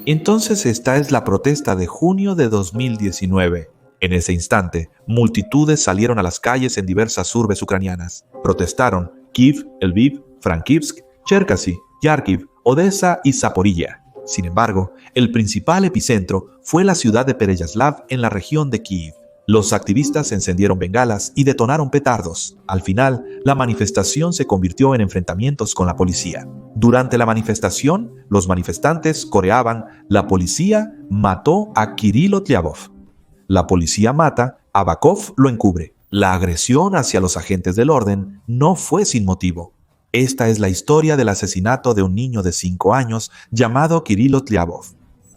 Entonces esta es la protesta de junio de 2019. En ese instante, multitudes salieron a las calles en diversas urbes ucranianas. Protestaron Kiev, Lviv, Frankivsk, Cherkasy, Kharkiv, Odessa y Zaporilla. Sin embargo, el principal epicentro fue la ciudad de Pereyaslav en la región de Kiev. Los activistas encendieron bengalas y detonaron petardos. Al final, la manifestación se convirtió en enfrentamientos con la policía. Durante la manifestación, los manifestantes coreaban «La policía mató a Kirilo Tlyabov». La policía mata, a Bakov lo encubre. La agresión hacia los agentes del orden no fue sin motivo. Esta es la historia del asesinato de un niño de 5 años llamado Kirilo Tlyabov.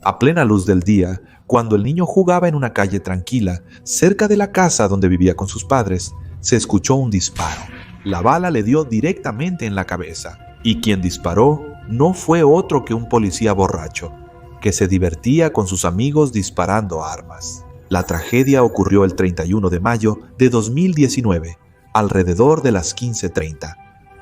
A plena luz del día, cuando el niño jugaba en una calle tranquila, cerca de la casa donde vivía con sus padres, se escuchó un disparo. La bala le dio directamente en la cabeza, y quien disparó no fue otro que un policía borracho, que se divertía con sus amigos disparando armas. La tragedia ocurrió el 31 de mayo de 2019, alrededor de las 15:30.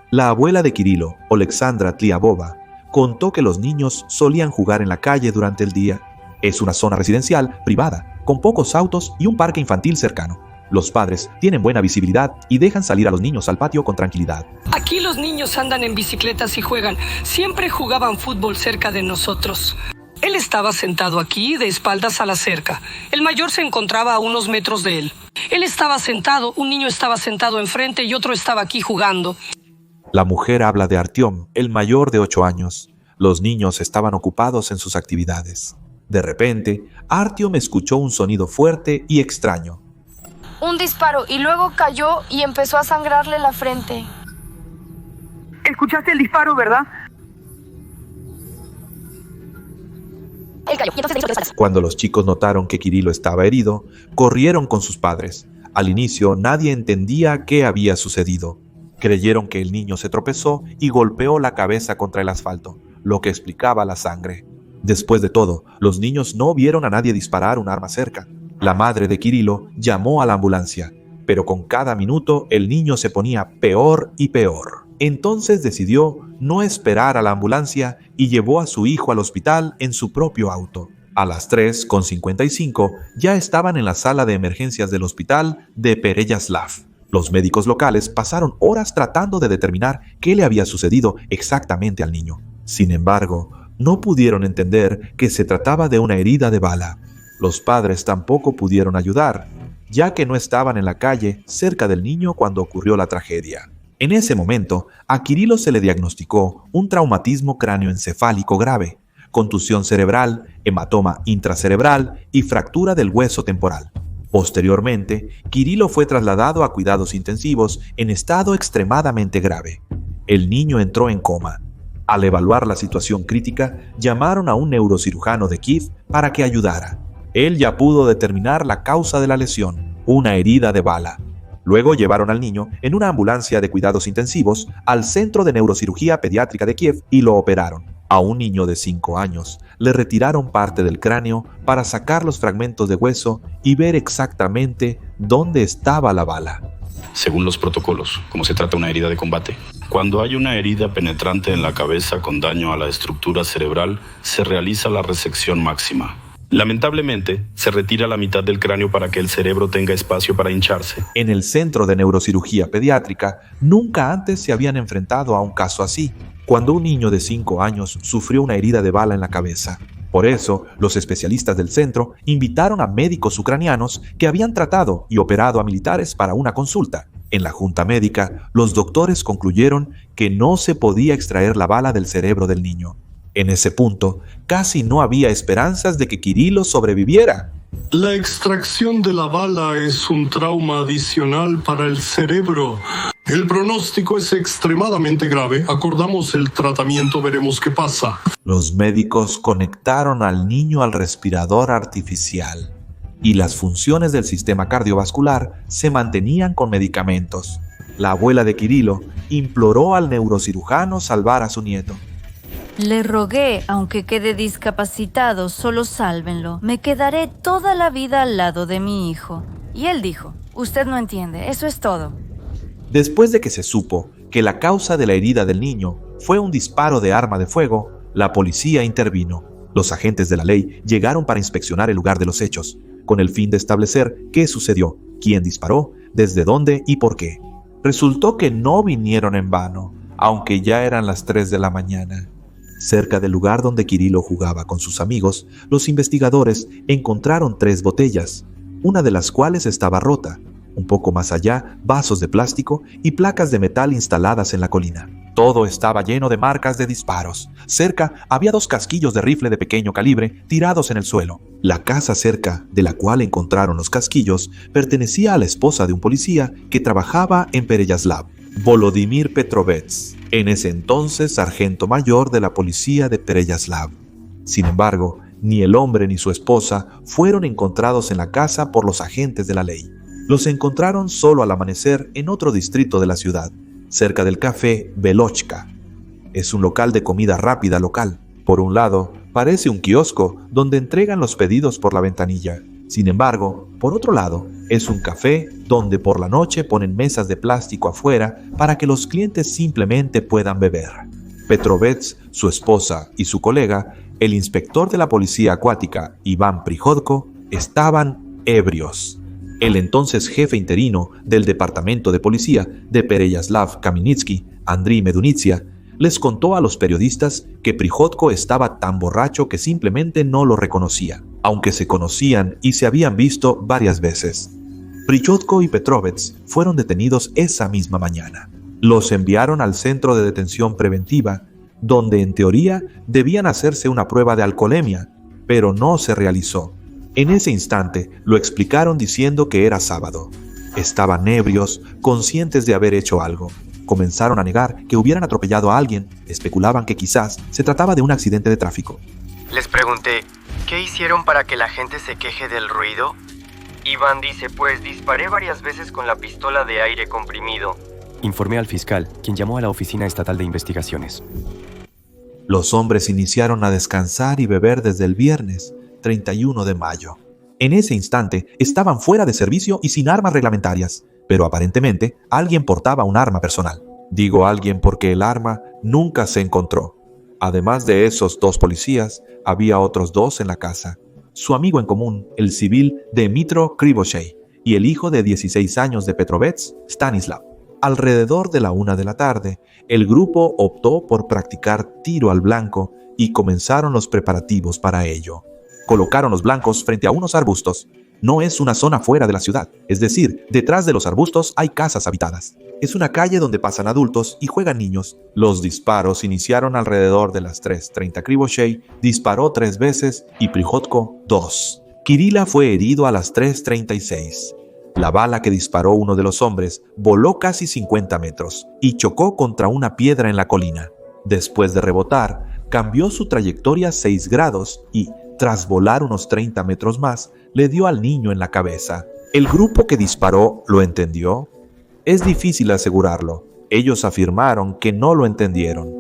La abuela de Kirilo, Oleksandra Tlyabova, contó que los niños solían jugar en la calle durante el día. Es una zona residencial, privada, con pocos autos y un parque infantil cercano. Los padres tienen buena visibilidad y dejan salir a los niños al patio con tranquilidad. Aquí los niños andan en bicicletas y juegan. Siempre jugaban fútbol cerca de nosotros. Él estaba sentado aquí, de espaldas a la cerca. El mayor se encontraba a unos metros de él. Él estaba sentado, un niño estaba sentado enfrente y otro estaba aquí jugando. La mujer habla de Artyom, el mayor de 8 años. Los niños estaban ocupados en sus actividades. De repente, Artyom escuchó un sonido fuerte y extraño. Un disparo y luego cayó y empezó a sangrarle la frente. ¿Escuchaste el disparo, verdad? Él cayó y entonces le hizo 3 balas. Cuando los chicos notaron que Kirilo estaba herido, corrieron con sus padres. Al inicio, nadie entendía qué había sucedido. Creyeron que el niño se tropezó y golpeó la cabeza contra el asfalto, lo que explicaba la sangre. Después de todo, los niños no vieron a nadie disparar un arma cerca. La madre de Kirilo llamó a la ambulancia, pero con cada minuto el niño se ponía peor y peor. Entonces decidió no esperar a la ambulancia y llevó a su hijo al hospital en su propio auto. A las 3:55 ya estaban en la sala de emergencias del hospital de Pereyaslav. Los médicos locales pasaron horas tratando de determinar qué le había sucedido exactamente al niño. Sin embargo, no pudieron entender que se trataba de una herida de bala. Los padres tampoco pudieron ayudar, ya que no estaban en la calle cerca del niño cuando ocurrió la tragedia. En ese momento, a Kirilo se le diagnosticó un traumatismo cráneoencefálico grave, contusión cerebral, hematoma intracerebral y fractura del hueso temporal. Posteriormente, Kirilo fue trasladado a cuidados intensivos en estado extremadamente grave. El niño entró en coma. Al evaluar la situación crítica, llamaron a un neurocirujano de Kiev para que ayudara. Él ya pudo determinar la causa de la lesión, una herida de bala. Luego llevaron al niño en una ambulancia de cuidados intensivos al Centro de Neurocirugía Pediátrica de Kiev y lo operaron. A un niño de 5 años le retiraron parte del cráneo para sacar los fragmentos de hueso y ver exactamente dónde estaba la bala. Según los protocolos, como se trata de una herida de combate, cuando hay una herida penetrante en la cabeza con daño a la estructura cerebral, se realiza la resección máxima. Lamentablemente, se retira la mitad del cráneo para que el cerebro tenga espacio para hincharse. En el Centro de Neurocirugía Pediátrica, nunca antes se habían enfrentado a un caso así, cuando un niño de 5 años sufrió una herida de bala en la cabeza. Por eso, los especialistas del centro invitaron a médicos ucranianos que habían tratado y operado a militares para una consulta. En la junta médica, los doctores concluyeron que no se podía extraer la bala del cerebro del niño. En ese punto, casi no había esperanzas de que Kirilo sobreviviera. La extracción de la bala es un trauma adicional para el cerebro. El pronóstico es extremadamente grave. Acordamos el tratamiento, veremos qué pasa. Los médicos conectaron al niño al respirador artificial y las funciones del sistema cardiovascular se mantenían con medicamentos. La abuela de Kirilo imploró al neurocirujano salvar a su nieto. Le rogué, aunque quede discapacitado, solo sálvenlo. Me quedaré toda la vida al lado de mi hijo. Y él dijo, usted no entiende, eso es todo. Después de que se supo que la causa de la herida del niño fue un disparo de arma de fuego, La policía intervino. Los agentes de la ley llegaron para inspeccionar el lugar de los hechos, con el fin de establecer qué sucedió, quién disparó, desde dónde y por qué. Resultó que no vinieron en vano, aunque ya eran las 3 de la mañana. Cerca del lugar donde Kirilo jugaba con sus amigos, los investigadores encontraron 3 botellas, una de las cuales estaba rota. Un poco más allá, vasos de plástico y placas de metal instaladas en la colina. Todo estaba lleno de marcas de disparos. Cerca había 2 casquillos de rifle de pequeño calibre tirados en el suelo. La casa cerca de la cual encontraron los casquillos pertenecía a la esposa de un policía que trabajaba en Pereyaslav, Volodymyr Petrovets, en ese entonces sargento mayor de la policía de Pereyaslav. Sin embargo, ni el hombre ni su esposa fueron encontrados en la casa por los agentes de la ley. Los encontraron solo al amanecer en otro distrito de la ciudad, cerca del café Velochka. Es un local de comida rápida local. Por un lado, parece un kiosco donde entregan los pedidos por la ventanilla. Sin embargo, por otro lado, es un café donde por la noche ponen mesas de plástico afuera para que los clientes simplemente puedan beber. Petrovets, su esposa y su colega, el inspector de la policía acuática, Iván Prihodko, estaban ebrios. El entonces jefe interino del departamento de policía de Pereyaslav Kamenetsky, Andriy Medunitsia, les contó a los periodistas que Prihodko estaba tan borracho que simplemente no lo reconocía, aunque se conocían y se habían visto varias veces. Prihodko y Petrovets fueron detenidos esa misma mañana. Los enviaron al centro de detención preventiva, donde en teoría debían hacerse una prueba de alcoholemia, pero no se realizó. En ese instante lo explicaron diciendo que era sábado. Estaban ebrios, conscientes de haber hecho algo. Comenzaron a negar que hubieran atropellado a alguien. Especulaban que quizás se trataba de un accidente de tráfico. Les pregunté, ¿qué hicieron para que la gente se queje del ruido? Iván dice, pues disparé varias veces con la pistola de aire comprimido. Informé al fiscal, quien llamó a la Oficina Estatal de Investigaciones. Los hombres iniciaron a descansar y beber desde el viernes 31 de mayo. En ese instante estaban fuera de servicio y sin armas reglamentarias, pero aparentemente alguien portaba un arma personal. Digo alguien porque el arma nunca se encontró. Además de esos 2 policías, había otros 2 en la casa. Su amigo en común, el civil Dmytro Krivoshey, y el hijo de 16 años de Petrovets, Stanislav. Alrededor de la 1 de la tarde, el grupo optó por practicar tiro al blanco y comenzaron los preparativos para ello. Colocaron los blancos frente a unos arbustos. No es una zona fuera de la ciudad, es decir, detrás de los arbustos hay casas habitadas. Es una calle donde pasan adultos y juegan niños. Los disparos iniciaron alrededor de las 3:30. Krivoshey disparó 3 veces y Prihodko 2. Kirila fue herido a las 3:36. La bala que disparó uno de los hombres voló casi 50 metros y chocó contra una piedra en la colina. Después de rebotar, cambió su trayectoria 6 grados y, tras volar unos 30 metros más, le dio al niño en la cabeza. ¿El grupo que disparó lo entendió? Es difícil asegurarlo. Ellos afirmaron que no lo entendieron.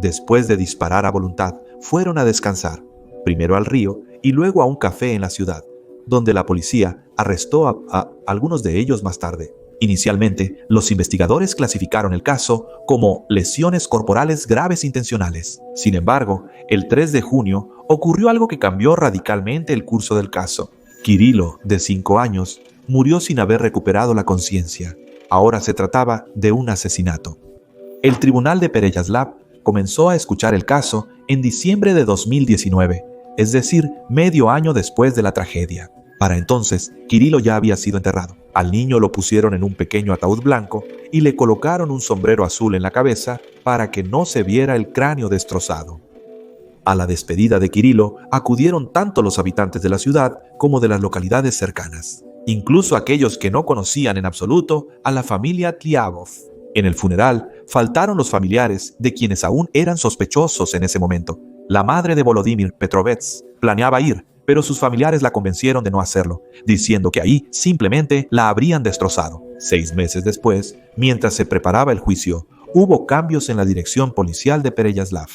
Después de disparar a voluntad, fueron a descansar, primero al río y luego a un café en la ciudad, donde la policía arrestó a algunos de ellos más tarde. Inicialmente, los investigadores clasificaron el caso como lesiones corporales graves intencionales. Sin embargo, el 3 de junio ocurrió algo que cambió radicalmente el curso del caso. Kirilo, de 5 años, murió sin haber recuperado la conciencia. Ahora se trataba de un asesinato. El tribunal de Pereyaslav comenzó a escuchar el caso en diciembre de 2019, es decir, medio año después de la tragedia. Para entonces, Kirilo ya había sido enterrado. Al niño lo pusieron en un pequeño ataúd blanco y le colocaron un sombrero azul en la cabeza para que no se viera el cráneo destrozado. A la despedida de Kirilo acudieron tanto los habitantes de la ciudad como de las localidades cercanas, incluso aquellos que no conocían en absoluto a la familia Tliavov. En el funeral faltaron los familiares de quienes aún eran sospechosos en ese momento. La madre de Volodymyr Petrovets planeaba ir, pero sus familiares la convencieron de no hacerlo, diciendo que ahí simplemente la habrían destrozado. 6 meses después, mientras se preparaba el juicio, hubo cambios en la dirección policial de Pereyaslav.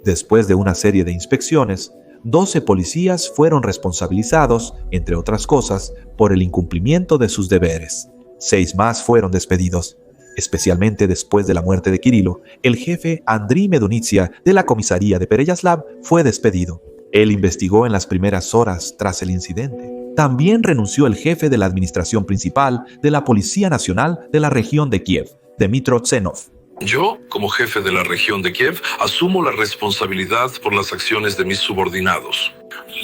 Después de una serie de inspecciones, 12 policías fueron responsabilizados, entre otras cosas, por el incumplimiento de sus deberes. 6 más fueron despedidos. Especialmente después de la muerte de Kirilo, el jefe Andriy Medunitsia de la comisaría de Pereyaslav fue despedido. Él investigó en las primeras horas tras el incidente. También renunció el jefe de la administración principal de la Policía Nacional de la región de Kiev, Dmytro Tsenov. Yo, como jefe de la región de Kiev, asumo la responsabilidad por las acciones de mis subordinados.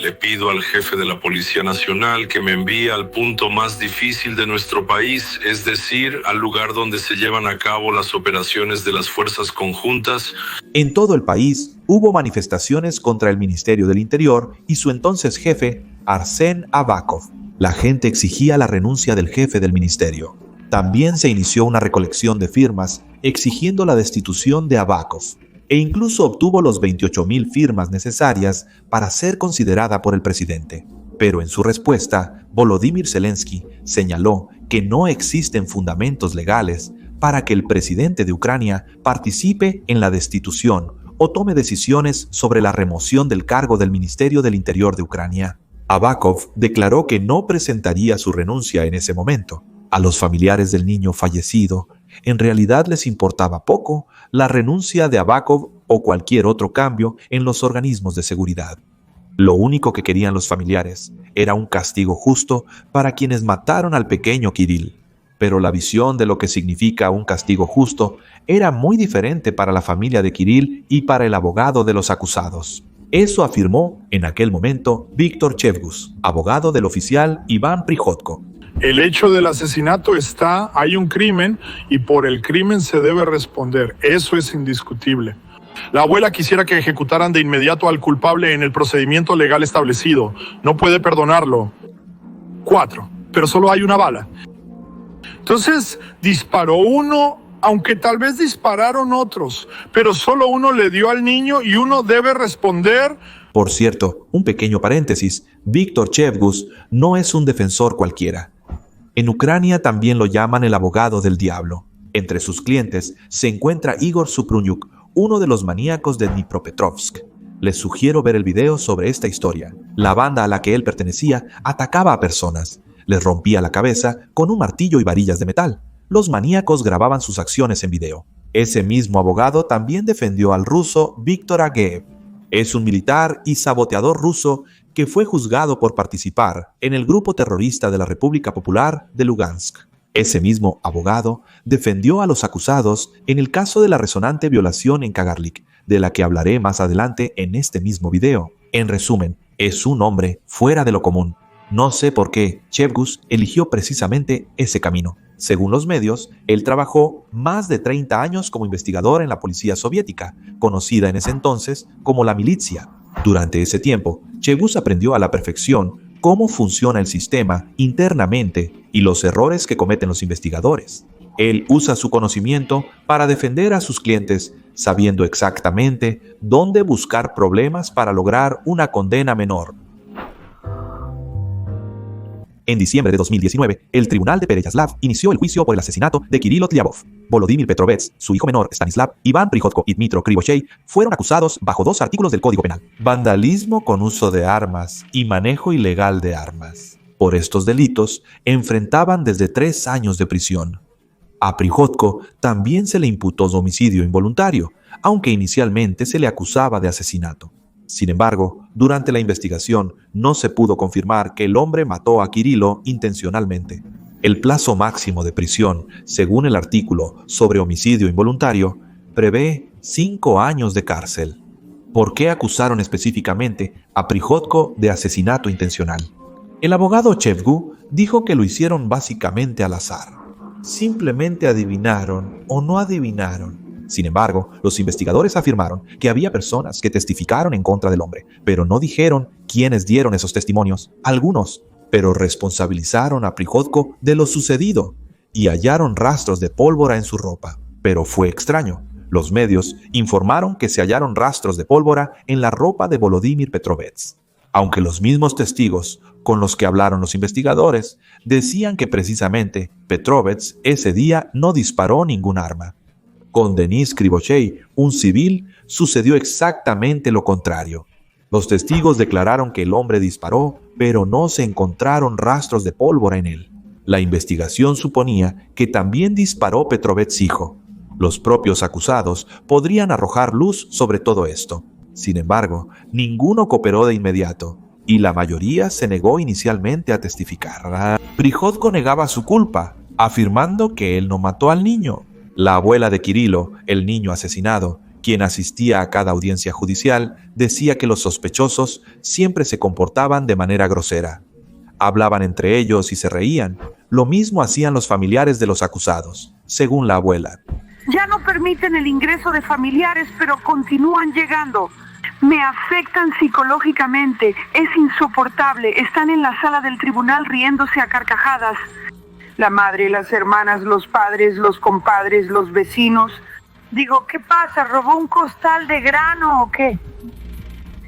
Le pido al jefe de la Policía Nacional que me envíe al punto más difícil de nuestro país, es decir, al lugar donde se llevan a cabo las operaciones de las fuerzas conjuntas. En todo el país hubo manifestaciones contra el Ministerio del Interior y su entonces jefe, Arsen Avakov. La gente exigía la renuncia del jefe del ministerio. También se inició una recolección de firmas exigiendo la destitución de Avakov, e incluso obtuvo los 28,000 firmas necesarias para ser considerada por el presidente. Pero en su respuesta, Volodymyr Zelensky señaló que no existen fundamentos legales para que el presidente de Ucrania participe en la destitución o tome decisiones sobre la remoción del cargo del Ministerio del Interior de Ucrania. Avakov declaró que no presentaría su renuncia en ese momento. A los familiares del niño fallecido, en realidad les importaba poco la renuncia de Avakov o cualquier otro cambio en los organismos de seguridad. Lo único que querían los familiares era un castigo justo para quienes mataron al pequeño Kirill. Pero la visión de lo que significa un castigo justo era muy diferente para la familia de Kirill y para el abogado de los acusados. Eso afirmó en aquel momento Víctor Chevgus, abogado del oficial Iván Prihodko. El hecho del asesinato está, hay un crimen y por el crimen se debe responder. Eso es indiscutible. La abuela quisiera que ejecutaran de inmediato al culpable en el procedimiento legal establecido. No puede perdonarlo. 4, pero solo hay una bala. Entonces disparó uno, aunque tal vez dispararon otros, pero solo uno le dio al niño y uno debe responder. Por cierto, un pequeño paréntesis, Víctor Chevgus no es un defensor cualquiera. En Ucrania también lo llaman el abogado del diablo. Entre sus clientes se encuentra Igor Suprunyuk, uno de los maníacos de Dnipropetrovsk. Les sugiero ver el video sobre esta historia. La banda a la que él pertenecía atacaba a personas. Les rompía la cabeza con un martillo y varillas de metal. Los maníacos grababan sus acciones en video. Ese mismo abogado también defendió al ruso Viktor Ageev. Es un militar y saboteador ruso que fue juzgado por participar en el grupo terrorista de la República Popular de Lugansk. Ese mismo abogado defendió a los acusados en el caso de la resonante violación en Kagarlik, de la que hablaré más adelante en este mismo video. En resumen, es un hombre fuera de lo común. No sé por qué Chevgus eligió precisamente ese camino. Según los medios, él trabajó más de 30 años como investigador en la policía soviética, conocida en ese entonces como la milicia. Durante ese tiempo, Chevgus aprendió a la perfección cómo funciona el sistema internamente y los errores que cometen los investigadores. Él usa su conocimiento para defender a sus clientes, sabiendo exactamente dónde buscar problemas para lograr una condena menor. En diciembre de 2019, el Tribunal de Pereyaslav inició el juicio por el asesinato de Kirilo Tlyabov. Volodymyr Petrovets, su hijo menor Stanislav, Iván Prihodko y Dmytro Krivoshei fueron acusados bajo 2 artículos del Código Penal: vandalismo con uso de armas y manejo ilegal de armas. Por estos delitos, enfrentaban desde 3 años de prisión. A Prihodko también se le imputó homicidio involuntario, aunque inicialmente se le acusaba de asesinato. Sin embargo, durante la investigación no se pudo confirmar que el hombre mató a Kirilo intencionalmente. El plazo máximo de prisión, según el artículo sobre homicidio involuntario, prevé 5 años de cárcel. ¿Por qué acusaron específicamente a Prihodko de asesinato intencional? El abogado Chevgu dijo que lo hicieron básicamente al azar. Simplemente adivinaron o no adivinaron. Sin embargo, los investigadores afirmaron que había personas que testificaron en contra del hombre, pero no dijeron quiénes dieron esos testimonios. Algunos, pero responsabilizaron a Prihodko de lo sucedido y hallaron rastros de pólvora en su ropa. Pero fue extraño. Los medios informaron que se hallaron rastros de pólvora en la ropa de Volodymyr Petrovets, aunque los mismos testigos con los que hablaron los investigadores decían que precisamente Petrovets ese día no disparó ningún arma. Con Denis Krivoshei, un civil, sucedió exactamente lo contrario. Los testigos declararon que el hombre disparó, pero no se encontraron rastros de pólvora en él. La investigación suponía que también disparó Petrovets hijo. Los propios acusados podrían arrojar luz sobre todo esto. Sin embargo, ninguno cooperó de inmediato, y la mayoría se negó inicialmente a testificar. Prihodko negaba su culpa, afirmando que él no mató al niño. La abuela de Kirilo, el niño asesinado, quien asistía a cada audiencia judicial, decía que los sospechosos siempre se comportaban de manera grosera. Hablaban entre ellos y se reían. Lo mismo hacían los familiares de los acusados, según la abuela. Ya no permiten el ingreso de familiares, pero continúan llegando. Me afectan psicológicamente. Es insoportable. Están en la sala del tribunal riéndose a carcajadas. La madre, las hermanas, los padres, los compadres, los vecinos. Digo, ¿qué pasa? ¿Robó un costal de grano o qué?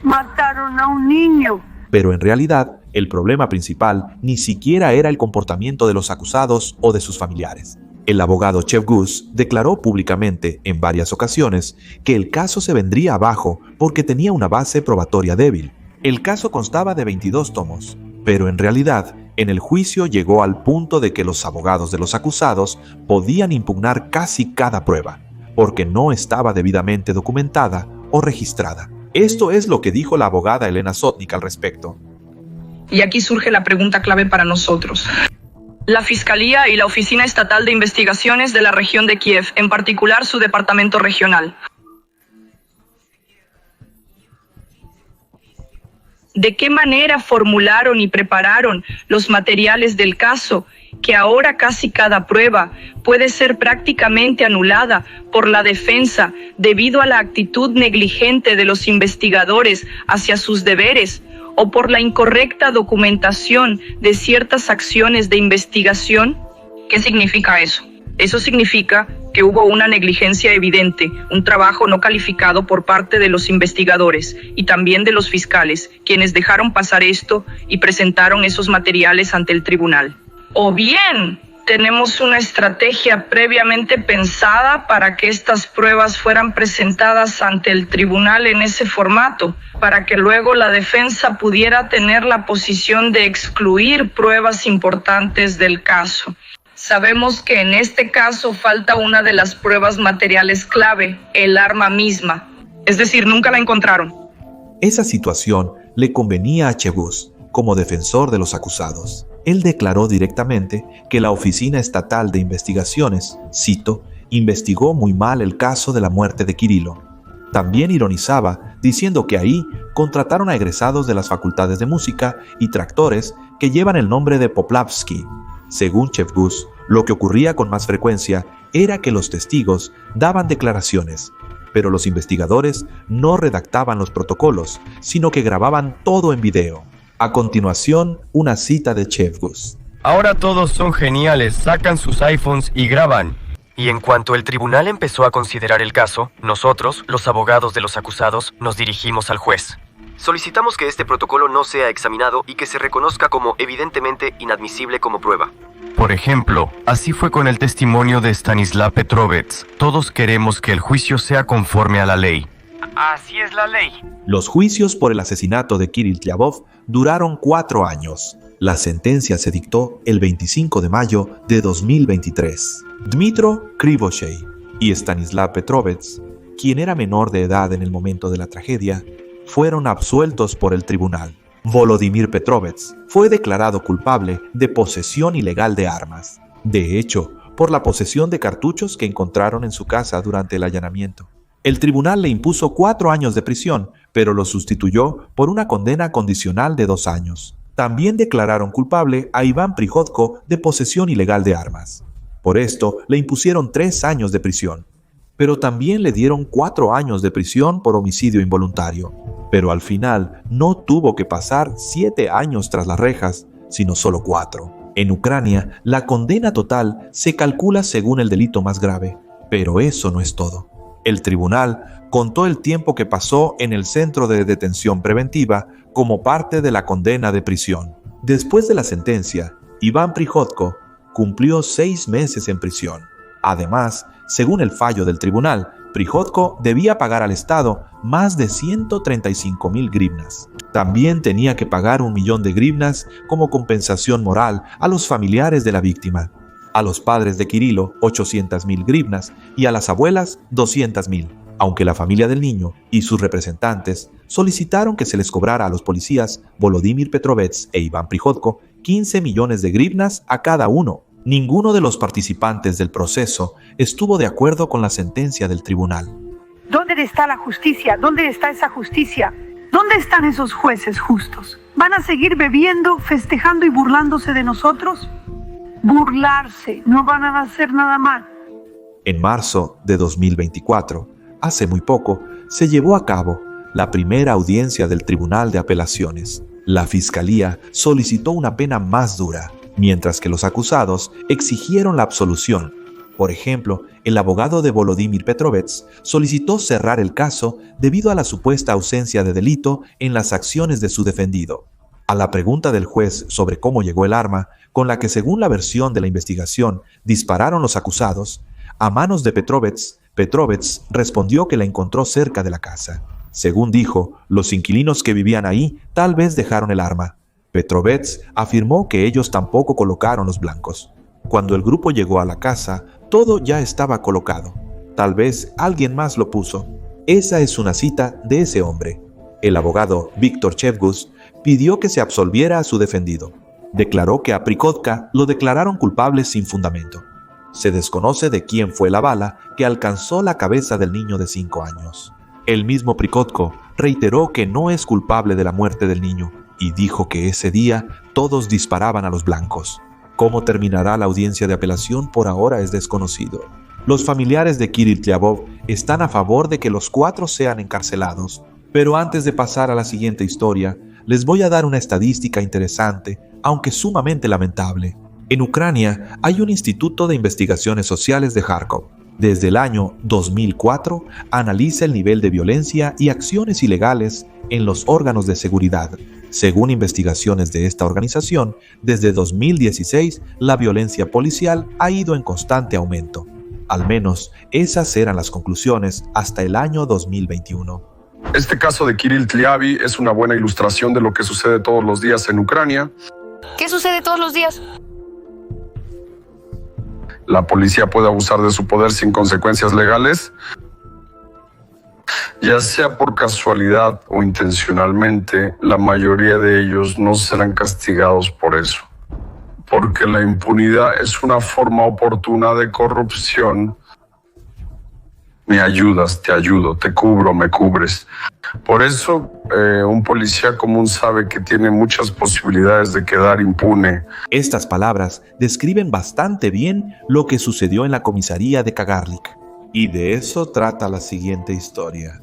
Mataron a un niño. Pero en realidad, el problema principal ni siquiera era el comportamiento de los acusados o de sus familiares. El abogado Chevgus declaró públicamente en varias ocasiones que el caso se vendría abajo porque tenía una base probatoria débil. El caso constaba de 22 tomos, pero en realidad, en el juicio llegó al punto de que los abogados de los acusados podían impugnar casi cada prueba, porque no estaba debidamente documentada o registrada. Esto es lo que dijo la abogada Elena Sotnik al respecto. Y aquí surge la pregunta clave para nosotros. La Fiscalía y la Oficina Estatal de Investigaciones de la región de Kiev, en particular su departamento regional. ¿De qué manera formularon y prepararon los materiales del caso, que ahora casi cada prueba puede ser prácticamente anulada por la defensa debido a la actitud negligente de los investigadores hacia sus deberes o por la incorrecta documentación de ciertas acciones de investigación? ¿Qué significa eso? Eso significa que hubo una negligencia evidente, un trabajo no calificado por parte de los investigadores y también de los fiscales, quienes dejaron pasar esto y presentaron esos materiales ante el tribunal. O bien, tenemos una estrategia previamente pensada para que estas pruebas fueran presentadas ante el tribunal en ese formato, para que luego la defensa pudiera tener la posición de excluir pruebas importantes del caso. Sabemos que en este caso falta una de las pruebas materiales clave, el arma misma. Es decir, nunca la encontraron. Esa situación le convenía a Chevgus como defensor de los acusados. Él declaró directamente que la Oficina Estatal de Investigaciones, cito, investigó muy mal el caso de la muerte de Kirilo. También ironizaba, diciendo que ahí contrataron a egresados de las facultades de música y tractores que llevan el nombre de Poplavsky. Según Chevgus, lo que ocurría con más frecuencia era que los testigos daban declaraciones, pero los investigadores no redactaban los protocolos, sino que grababan todo en video. A continuación, una cita de Chevgus. Ahora todos son geniales, sacan sus iPhones y graban. Y en cuanto el tribunal empezó a considerar el caso, nosotros, los abogados de los acusados, nos dirigimos al juez. Solicitamos que este protocolo no sea examinado y que se reconozca como evidentemente inadmisible como prueba. Por ejemplo, así fue con el testimonio de Stanislav Petrovets. Todos queremos que el juicio sea conforme a la ley. Así es la ley. Los juicios por el asesinato de Kirill Tlyabov duraron 4 años. La sentencia se dictó el 25 de mayo de 2023. Dmytro Krivoshey y Stanislav Petrovets, quien era menor de edad en el momento de la tragedia, fueron absueltos por el tribunal. Volodymyr Petrovets fue declarado culpable de posesión ilegal de armas. De hecho, por la posesión de cartuchos que encontraron en su casa durante el allanamiento. El tribunal le impuso 4 años de prisión, pero lo sustituyó por una condena condicional de 2 años. También declararon culpable a Iván Prihodko de posesión ilegal de armas. Por esto, le impusieron 3 años de prisión. Pero también le dieron 4 años de prisión por homicidio involuntario. Pero al final, no tuvo que pasar 7 años tras las rejas, sino solo 4. En Ucrania, la condena total se calcula según el delito más grave. Pero eso no es todo. El tribunal contó el tiempo que pasó en el centro de detención preventiva como parte de la condena de prisión. Después de la sentencia, Iván Prihodko cumplió 6 meses en prisión. Además, según el fallo del tribunal, Prihodko debía pagar al Estado más de 135.000 grivnas. También tenía que pagar 1 millón de grivnas como compensación moral a los familiares de la víctima. A los padres de Kirilo, 800.000 grivnas, y a las abuelas, 200.000. Aunque la familia del niño y sus representantes solicitaron que se les cobrara a los policías Volodymyr Petrovets e Iván Prihodko 15 millones de grivnas a cada uno. Ninguno de los participantes del proceso estuvo de acuerdo con la sentencia del tribunal. ¿Dónde está la justicia? ¿Dónde está esa justicia? ¿Dónde están esos jueces justos? ¿Van a seguir bebiendo, festejando y burlándose de nosotros? Burlarse, no van a hacer nada mal. En marzo de 2024, hace muy poco, se llevó a cabo la primera audiencia del Tribunal de Apelaciones. La Fiscalía solicitó una pena más dura, mientras que los acusados exigieron la absolución. Por ejemplo, el abogado de Volodymyr Petrovets solicitó cerrar el caso debido a la supuesta ausencia de delito en las acciones de su defendido. A la pregunta del juez sobre cómo llegó el arma, con la que según la versión de la investigación dispararon los acusados, a manos de Petrovets respondió que la encontró cerca de la casa. Según dijo, los inquilinos que vivían ahí tal vez dejaron el arma. Petrovets afirmó que ellos tampoco colocaron los blancos. Cuando el grupo llegó a la casa, todo ya estaba colocado. Tal vez alguien más lo puso. Esa es una cita de ese hombre. El abogado Víctor Chevgus pidió que se absolviera a su defendido. Declaró que a Prihodko lo declararon culpable sin fundamento. Se desconoce de quién fue la bala que alcanzó la cabeza del niño de 5 años. El mismo Prihodko reiteró que no es culpable de la muerte del niño y dijo que ese día todos disparaban a los blancos. Cómo terminará la audiencia de apelación por ahora es desconocido. Los familiares de Kirill Tlyabov están a favor de que los 4 sean encarcelados. Pero antes de pasar a la siguiente historia, les voy a dar una estadística interesante, aunque sumamente lamentable. En Ucrania hay un Instituto de Investigaciones Sociales de Kharkov. Desde el año 2004 analiza el nivel de violencia y acciones ilegales en los órganos de seguridad. Según investigaciones de esta organización, desde 2016 la violencia policial ha ido en constante aumento. Al menos esas eran las conclusiones hasta el año 2021. Este caso de Kirill Tlyabov es una buena ilustración de lo que sucede todos los días en Ucrania. ¿Qué sucede todos los días? La policía puede abusar de su poder sin consecuencias legales, ya sea por casualidad o intencionalmente. La mayoría de ellos no serán castigados por eso, porque la impunidad es una forma oportuna de corrupción. Me ayudas, te ayudo, te cubro, me cubres. Por eso, un policía común sabe que tiene muchas posibilidades de quedar impune. Estas palabras describen bastante bien lo que sucedió en la comisaría de Kagarlik. Y de eso trata la siguiente historia.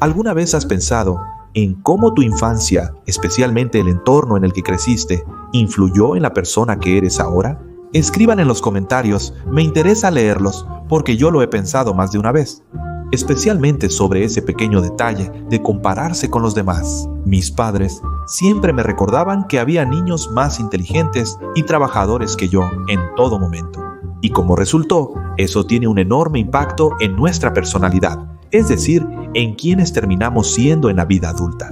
¿Alguna vez has pensado en cómo tu infancia, especialmente el entorno en el que creciste, influyó en la persona que eres ahora? Escriban en los comentarios, me interesa leerlos porque yo lo he pensado más de una vez, especialmente sobre ese pequeño detalle de compararse con los demás. Mis padres siempre me recordaban que había niños más inteligentes y trabajadores que yo en todo momento. Y como resultó, eso tiene un enorme impacto en nuestra personalidad, es decir, en quienes terminamos siendo en la vida adulta.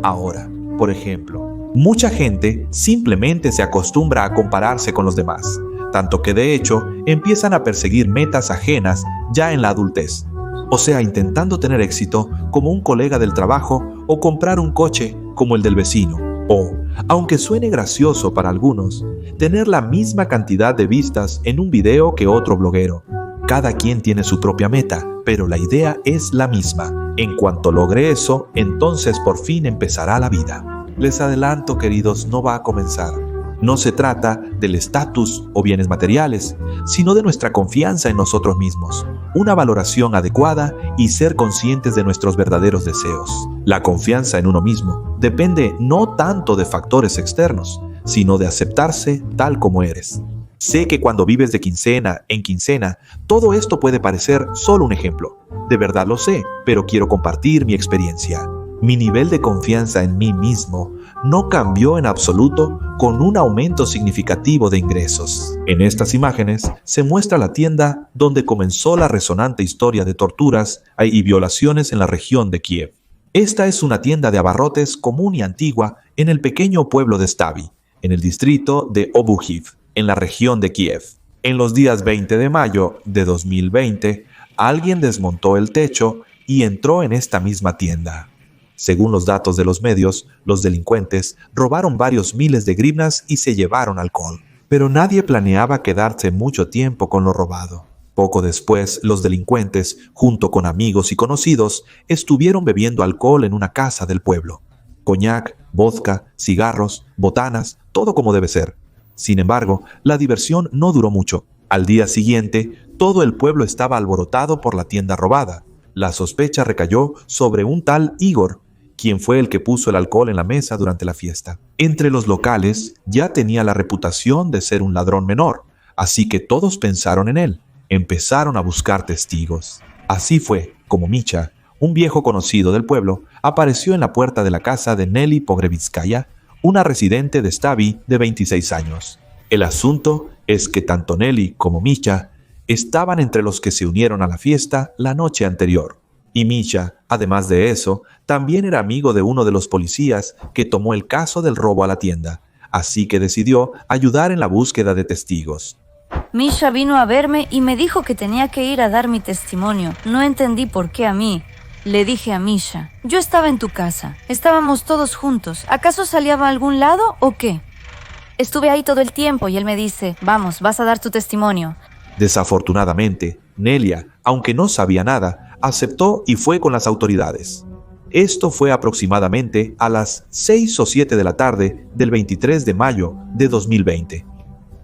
Ahora, por ejemplo, mucha gente simplemente se acostumbra a compararse con los demás, tanto que de hecho empiezan a perseguir metas ajenas ya en la adultez. O sea, intentando tener éxito como un colega del trabajo o comprar un coche como el del vecino. O, aunque suene gracioso para algunos, tener la misma cantidad de vistas en un video que otro bloguero. Cada quien tiene su propia meta, pero la idea es la misma. En cuanto logre eso, entonces por fin empezará la vida. Les adelanto, queridos, no va a comenzar. No se trata del estatus o bienes materiales, sino de nuestra confianza en nosotros mismos, una valoración adecuada y ser conscientes de nuestros verdaderos deseos. La confianza en uno mismo depende no tanto de factores externos, sino de aceptarse tal como eres. Sé que cuando vives de quincena en quincena, todo esto puede parecer solo un ejemplo. De verdad lo sé, pero quiero compartir mi experiencia. Mi nivel de confianza en mí mismo no cambió en absoluto, con un aumento significativo de ingresos. En estas imágenes se muestra la tienda donde comenzó la resonante historia de torturas y violaciones en la región de Kiev. Esta es una tienda de abarrotes común y antigua en el pequeño pueblo de Stavy, en el distrito de Obuchiv, en la región de Kiev. En los días 20 de mayo de 2020, alguien desmontó el techo y entró en esta misma tienda. Según los datos de los medios, los delincuentes robaron varios miles de grivnas y se llevaron alcohol. Pero nadie planeaba quedarse mucho tiempo con lo robado. Poco después, los delincuentes, junto con amigos y conocidos, estuvieron bebiendo alcohol en una casa del pueblo. Coñac, vodka, cigarros, botanas, todo como debe ser. Sin embargo, la diversión no duró mucho. Al día siguiente, todo el pueblo estaba alborotado por la tienda robada. La sospecha recayó sobre un tal Igor, quien fue el que puso el alcohol en la mesa durante la fiesta. Entre los locales ya tenía la reputación de ser un ladrón menor, así que todos pensaron en él. Empezaron a buscar testigos. Así fue como Misha, un viejo conocido del pueblo, apareció en la puerta de la casa de Nelly Pogrevitskaya, una residente de Stavy de 26 años. El asunto es que tanto Nelly como Misha estaban entre los que se unieron a la fiesta la noche anterior. Y Misha, además de eso, también era amigo de uno de los policías que tomó el caso del robo a la tienda, así que decidió ayudar en la búsqueda de testigos. Misha vino a verme y me dijo que tenía que ir a dar mi testimonio. No entendí por qué a mí. Le dije a Misha, yo estaba en tu casa, estábamos todos juntos. ¿Acaso salía a algún lado o qué? Estuve ahí todo el tiempo y él me dice, vamos, vas a dar tu testimonio. Desafortunadamente, Nelia, aunque no sabía nada, aceptó y fue con las autoridades. Esto fue aproximadamente a las 6 o 7 de la tarde del 23 de mayo de 2020.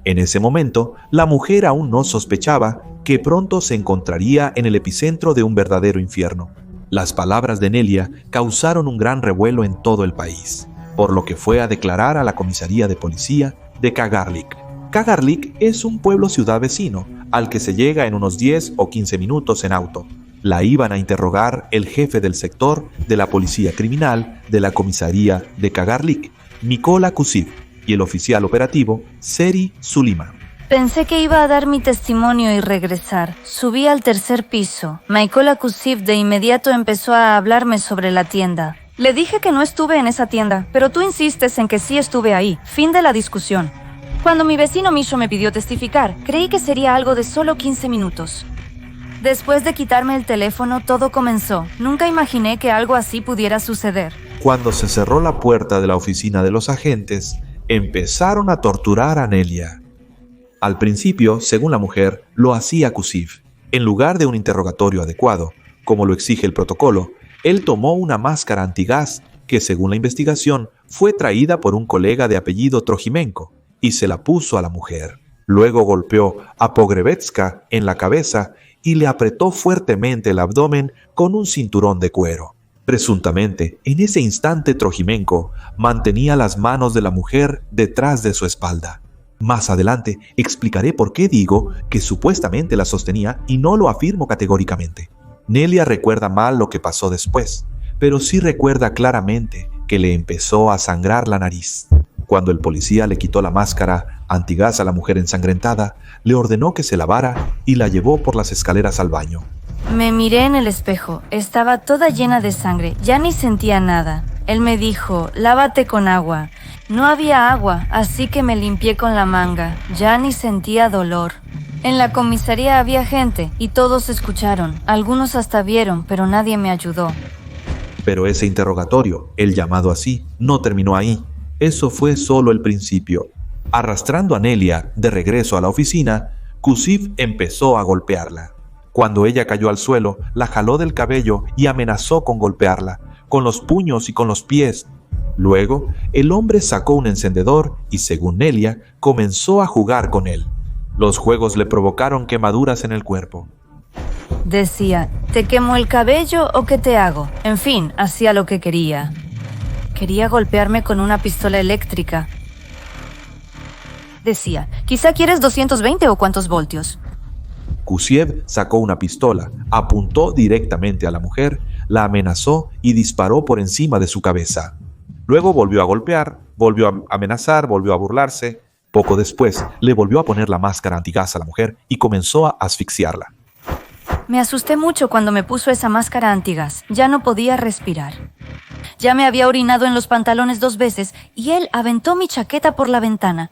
En ese momento, la mujer aún no sospechaba que pronto se encontraría en el epicentro de un verdadero infierno. Las palabras de Nelia causaron un gran revuelo en todo el país, por lo que fue a declarar a la comisaría de policía de Kagarlik. Kagarlik es un pueblo-ciudad vecino, al que se llega en unos 10 o 15 minutos en auto. La iban a interrogar el jefe del sector de la policía criminal de la comisaría de Kagarlik, Mykola Kusiv, y el oficial operativo, Seri Sulima. Pensé que iba a dar mi testimonio y regresar. Subí al tercer piso. Mykola Kusiv de inmediato empezó a hablarme sobre la tienda. Le dije que no estuve en esa tienda, pero tú insistes en que sí estuve ahí. Fin de la discusión. Cuando mi vecino Misho me pidió testificar, creí que sería algo de solo 15 minutos. Después de quitarme el teléfono, todo comenzó. Nunca imaginé que algo así pudiera suceder. Cuando se cerró la puerta de la oficina de los agentes, empezaron a torturar a Nelia. Al principio, según la mujer, lo hacía Kusiv. En lugar de un interrogatorio adecuado, como lo exige el protocolo, él tomó una máscara antigás que, según la investigación, fue traída por un colega de apellido Trojimenko y se la puso a la mujer. Luego golpeó a Pogrevetska en la cabeza y le apretó fuertemente el abdomen con un cinturón de cuero. Presuntamente, en ese instante Trojimenko mantenía las manos de la mujer detrás de su espalda. Más adelante explicaré por qué digo que supuestamente la sostenía y no lo afirmo categóricamente. Nelia recuerda mal lo que pasó después, pero sí recuerda claramente que le empezó a sangrar la nariz. Cuando el policía le quitó la máscara antigás a la mujer ensangrentada, le ordenó que se lavara y la llevó por las escaleras al baño. Me miré en el espejo. Estaba toda llena de sangre. Ya ni sentía nada. Él me dijo, lávate con agua. No había agua, así que me limpié con la manga. Ya ni sentía dolor. En la comisaría había gente y todos escucharon. Algunos hasta vieron, pero nadie me ayudó. Pero ese interrogatorio, el llamado así, no terminó ahí. Eso fue solo el principio. Arrastrando a Nelia de regreso a la oficina, Kusiv empezó a golpearla. Cuando ella cayó al suelo, la jaló del cabello y amenazó con golpearla, con los puños y con los pies. Luego, el hombre sacó un encendedor y, según Nelia, comenzó a jugar con él. Los juegos le provocaron quemaduras en el cuerpo. Decía, ¿te quemo el cabello o qué te hago? En fin, hacía lo que quería. Quería golpearme con una pistola eléctrica. Decía, quizá quieres 220 o cuántos voltios. Kusiev sacó una pistola, apuntó directamente a la mujer, la amenazó y disparó por encima de su cabeza. Luego volvió a golpear, volvió a amenazar, volvió a burlarse. Poco después, le volvió a poner la máscara antigás a la mujer y comenzó a asfixiarla. Me asusté mucho cuando me puso esa máscara antigas. Ya no podía respirar. Ya me había orinado en los pantalones 2 veces y él aventó mi chaqueta por la ventana.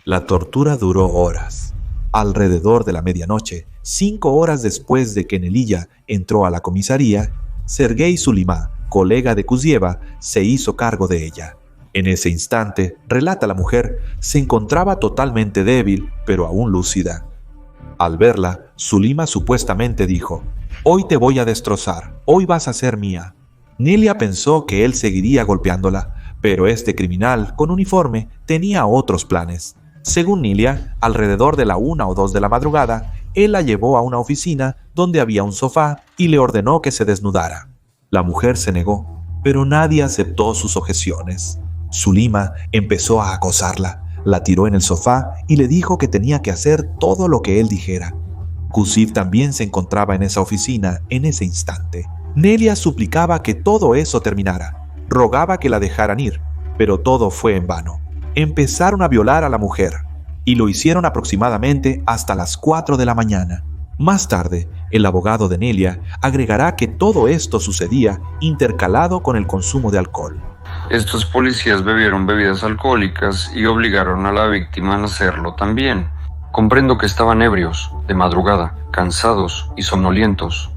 La tortura duró horas. Alrededor de la medianoche, 5 horas después de que Neliya entró a la comisaría, Sergei Zulima, colega de Kuzieva, se hizo cargo de ella. En ese instante, relata la mujer, se encontraba totalmente débil, pero aún lúcida. Al verla, Zulima supuestamente dijo: «Hoy te voy a destrozar, hoy vas a ser mía». Nelia pensó que él seguiría golpeándola, pero este criminal con uniforme tenía otros planes. Según Nelia, alrededor de la 1 o 2 de la madrugada, él la llevó a una oficina donde había un sofá y le ordenó que se desnudara. La mujer se negó, pero nadie aceptó sus objeciones. Zulima empezó a acosarla, la tiró en el sofá y le dijo que tenía que hacer todo lo que él dijera. Kuziv también se encontraba en esa oficina en ese instante. Nelia suplicaba que todo eso terminara, rogaba que la dejaran ir, pero todo fue en vano. Empezaron a violar a la mujer y lo hicieron aproximadamente hasta las 4 de la mañana. Más tarde, el abogado de Nelia agregará que todo esto sucedía intercalado con el consumo de alcohol. Estos policías bebieron bebidas alcohólicas y obligaron a la víctima a hacerlo también. Comprendo que estaban ebrios, de madrugada, cansados y somnolientos.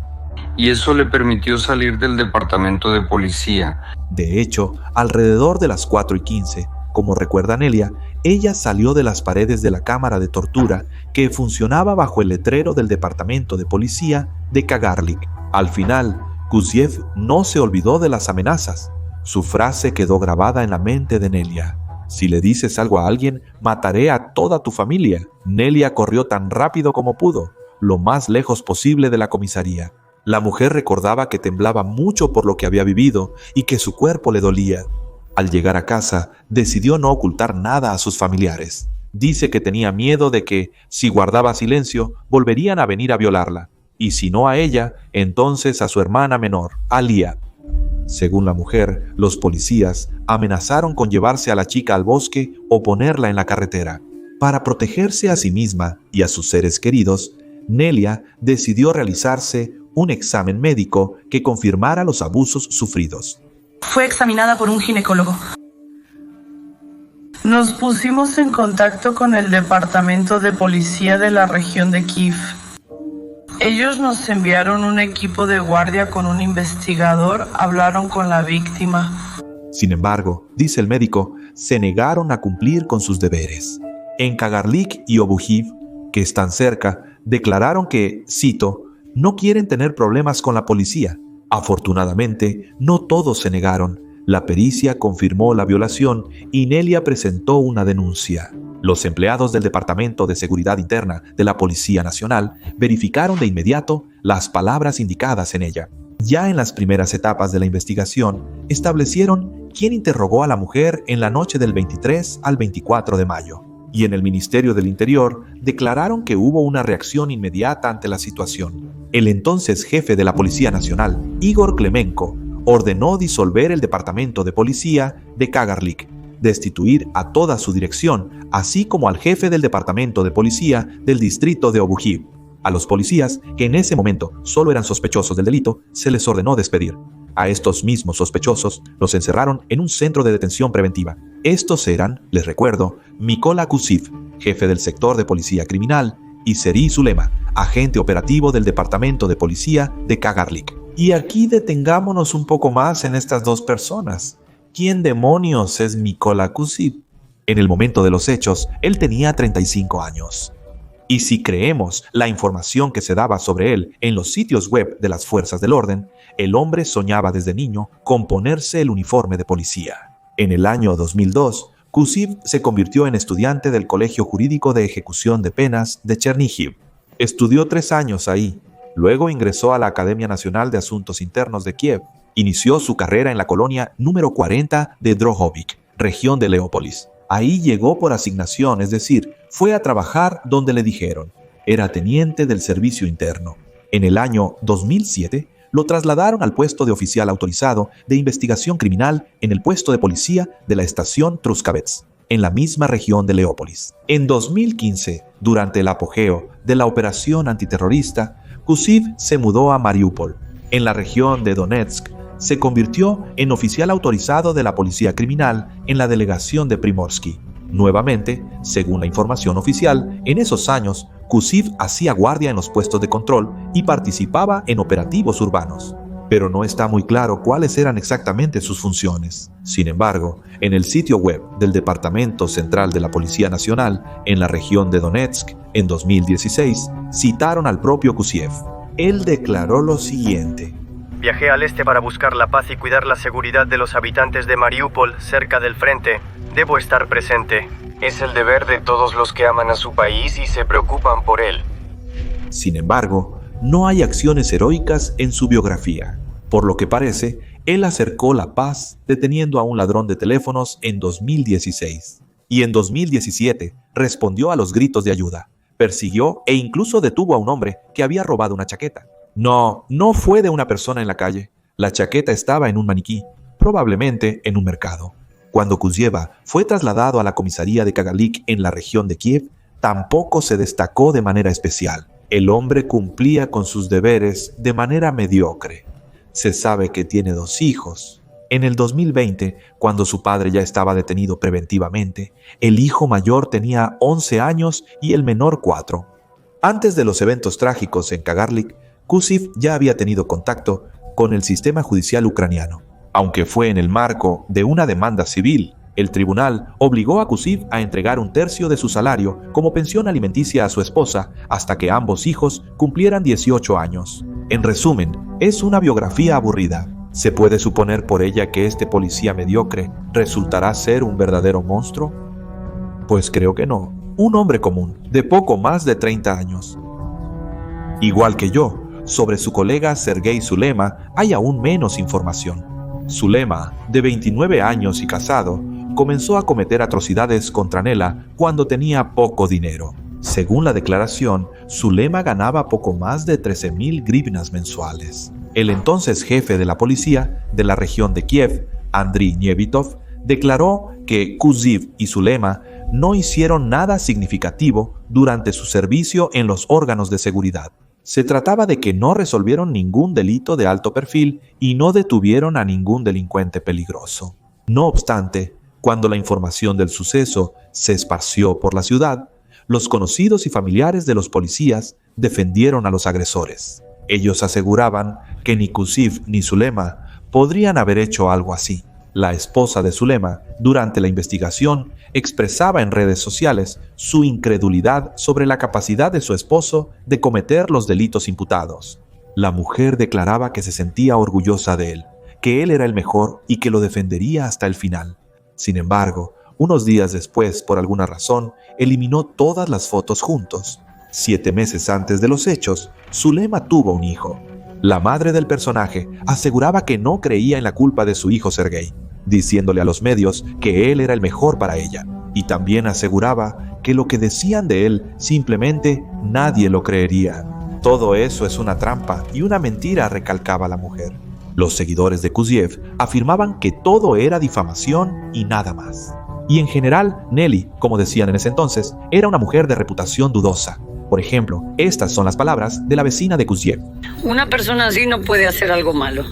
Y eso le permitió salir del departamento de policía. De hecho, alrededor de las 4:15, como recuerda Nelia, ella salió de las paredes de la cámara de tortura que funcionaba bajo el letrero del departamento de policía de Kagarlik. Al final, Kuziev no se olvidó de las amenazas. Su frase quedó grabada en la mente de Nelia: «Si le dices algo a alguien, mataré a toda tu familia». Nelia corrió tan rápido como pudo, lo más lejos posible de la comisaría. La mujer recordaba que temblaba mucho por lo que había vivido y que su cuerpo le dolía. Al llegar a casa, decidió no ocultar nada a sus familiares. Dice que tenía miedo de que, si guardaba silencio, volverían a venir a violarla, y si no a ella, entonces a su hermana menor, Alia. Según la mujer, los policías amenazaron con llevarse a la chica al bosque o ponerla en la carretera. Para protegerse a sí misma y a sus seres queridos, Nelia decidió realizarse un examen médico que confirmara los abusos sufridos. Fue examinada por un ginecólogo. Nos pusimos en contacto con el departamento de policía de la región de Kiev. Ellos nos enviaron un equipo de guardia con un investigador, hablaron con la víctima. Sin embargo, dice el médico, se negaron a cumplir con sus deberes. En Kagarlik y Obujiv, que están cerca, declararon que, cito, no quieren tener problemas con la policía. Afortunadamente, no todos se negaron. La pericia confirmó la violación y Nelia presentó una denuncia. Los empleados del Departamento de Seguridad Interna de la Policía Nacional verificaron de inmediato las palabras indicadas en ella. Ya en las primeras etapas de la investigación, establecieron quién interrogó a la mujer en la noche del 23 al 24 de mayo. Y en el Ministerio del Interior declararon que hubo una reacción inmediata ante la situación. El entonces jefe de la Policía Nacional, Igor Klemenko, ordenó disolver el Departamento de Policía de Kagarlik, destituir a toda su dirección, así como al jefe del Departamento de Policía del distrito de Obujiv. A los policías, que en ese momento solo eran sospechosos del delito, se les ordenó despedir. A estos mismos sospechosos los encerraron en un centro de detención preventiva. Estos eran, les recuerdo, Mykola Kuziv, jefe del sector de policía criminal, y Serhii Zulema, agente operativo del Departamento de Policía de Kagarlik. Y aquí detengámonos un poco más en estas dos personas. ¿Quién demonios es Mykola Kuziv? En el momento de los hechos, él tenía 35 años. Y si creemos la información que se daba sobre él en los sitios web de las fuerzas del orden, el hombre soñaba desde niño con ponerse el uniforme de policía. En el año 2002, Kuziv se convirtió en estudiante del Colegio Jurídico de Ejecución de Penas de Chernihiv. Estudió 3 años ahí. Luego ingresó a la Academia Nacional de Asuntos Internos de Kiev. Inició su carrera en la colonia número 40 de Drohovik, región de Leópolis. Ahí llegó por asignación, es decir, fue a trabajar donde le dijeron. Era teniente del servicio interno. En el año 2007, lo trasladaron al puesto de oficial autorizado de investigación criminal en el puesto de policía de la estación Truskavets, en la misma región de Leópolis. En 2015, durante el apogeo de la operación antiterrorista, Kuziv se mudó a Mariupol, en la región de Donetsk. Se convirtió en oficial autorizado de la policía criminal en la delegación de Primorsky. Nuevamente, según la información oficial, en esos años, Kuziv hacía guardia en los puestos de control y participaba en operativos urbanos. Pero no está muy claro cuáles eran exactamente sus funciones. Sin embargo, en el sitio web del Departamento Central de la Policía Nacional en la región de Donetsk, en 2016, citaron al propio Kuziv. Él declaró lo siguiente: Viajé al este para buscar la paz y cuidar la seguridad de los habitantes de Mariupol, cerca del frente. Debo estar presente. Es el deber de todos los que aman a su país y se preocupan por él. Sin embargo, no hay acciones heroicas en su biografía. Por lo que parece, él acercó la paz deteniendo a un ladrón de teléfonos en 2016. Y en 2017 respondió a los gritos de ayuda. Persiguió e incluso detuvo a un hombre que había robado una chaqueta. No fue de una persona en la calle. La chaqueta estaba en un maniquí, probablemente en un mercado. Cuando Kuzieva fue trasladado a la comisaría de Kagalik en la región de Kiev, tampoco se destacó de manera especial. El hombre cumplía con sus deberes de manera mediocre. Se sabe que tiene 2 hijos. En el 2020, cuando su padre ya estaba detenido preventivamente, el hijo mayor tenía 11 años y el menor 4. Antes de los eventos trágicos en Kagalik, Kuziv ya había tenido contacto con el sistema judicial ucraniano. Aunque fue en el marco de una demanda civil, el tribunal obligó a Kuziv a entregar 1/3 de su salario como pensión alimenticia a su esposa hasta que ambos hijos cumplieran 18 años. En resumen, es una biografía aburrida. ¿Se puede suponer por ella que este policía mediocre resultará ser un verdadero monstruo? Pues creo que no. Un hombre común, de poco más de 30 años. Igual que yo, sobre su colega Sergei Zulema hay aún menos información. Zulema, de 29 años y casado, comenzó a cometer atrocidades contra Nela cuando tenía poco dinero. Según la declaración, Zulema ganaba poco más de 13.000 grivnas mensuales. El entonces jefe de la policía de la región de Kiev, Andriy Nievitov, declaró que Kuziv y Zulema no hicieron nada significativo durante su servicio en los órganos de seguridad. Se trataba de que no resolvieron ningún delito de alto perfil y no detuvieron a ningún delincuente peligroso. No obstante, cuando la información del suceso se esparció por la ciudad, los conocidos y familiares de los policías defendieron a los agresores. Ellos aseguraban que ni Kuziv ni Zulema podrían haber hecho algo así. La esposa de Zulema, durante la investigación, expresaba en redes sociales su incredulidad sobre la capacidad de su esposo de cometer los delitos imputados. La mujer declaraba que se sentía orgullosa de él, que él era el mejor y que lo defendería hasta el final. Sin embargo, unos días después, por alguna razón, eliminó todas las fotos juntos. 7 meses antes de los hechos, Zulema tuvo un hijo. La madre del personaje aseguraba que no creía en la culpa de su hijo Sergei, diciéndole a los medios que él era el mejor para ella. Y también aseguraba que lo que decían de él simplemente nadie lo creería. Todo eso es una trampa y una mentira, recalcaba la mujer. Los seguidores de Kuziv afirmaban que todo era difamación y nada más. Y en general, Nelly, como decían en ese entonces, era una mujer de reputación dudosa. Por ejemplo, estas son las palabras de la vecina de Kuziv. Una persona así no puede hacer algo malo.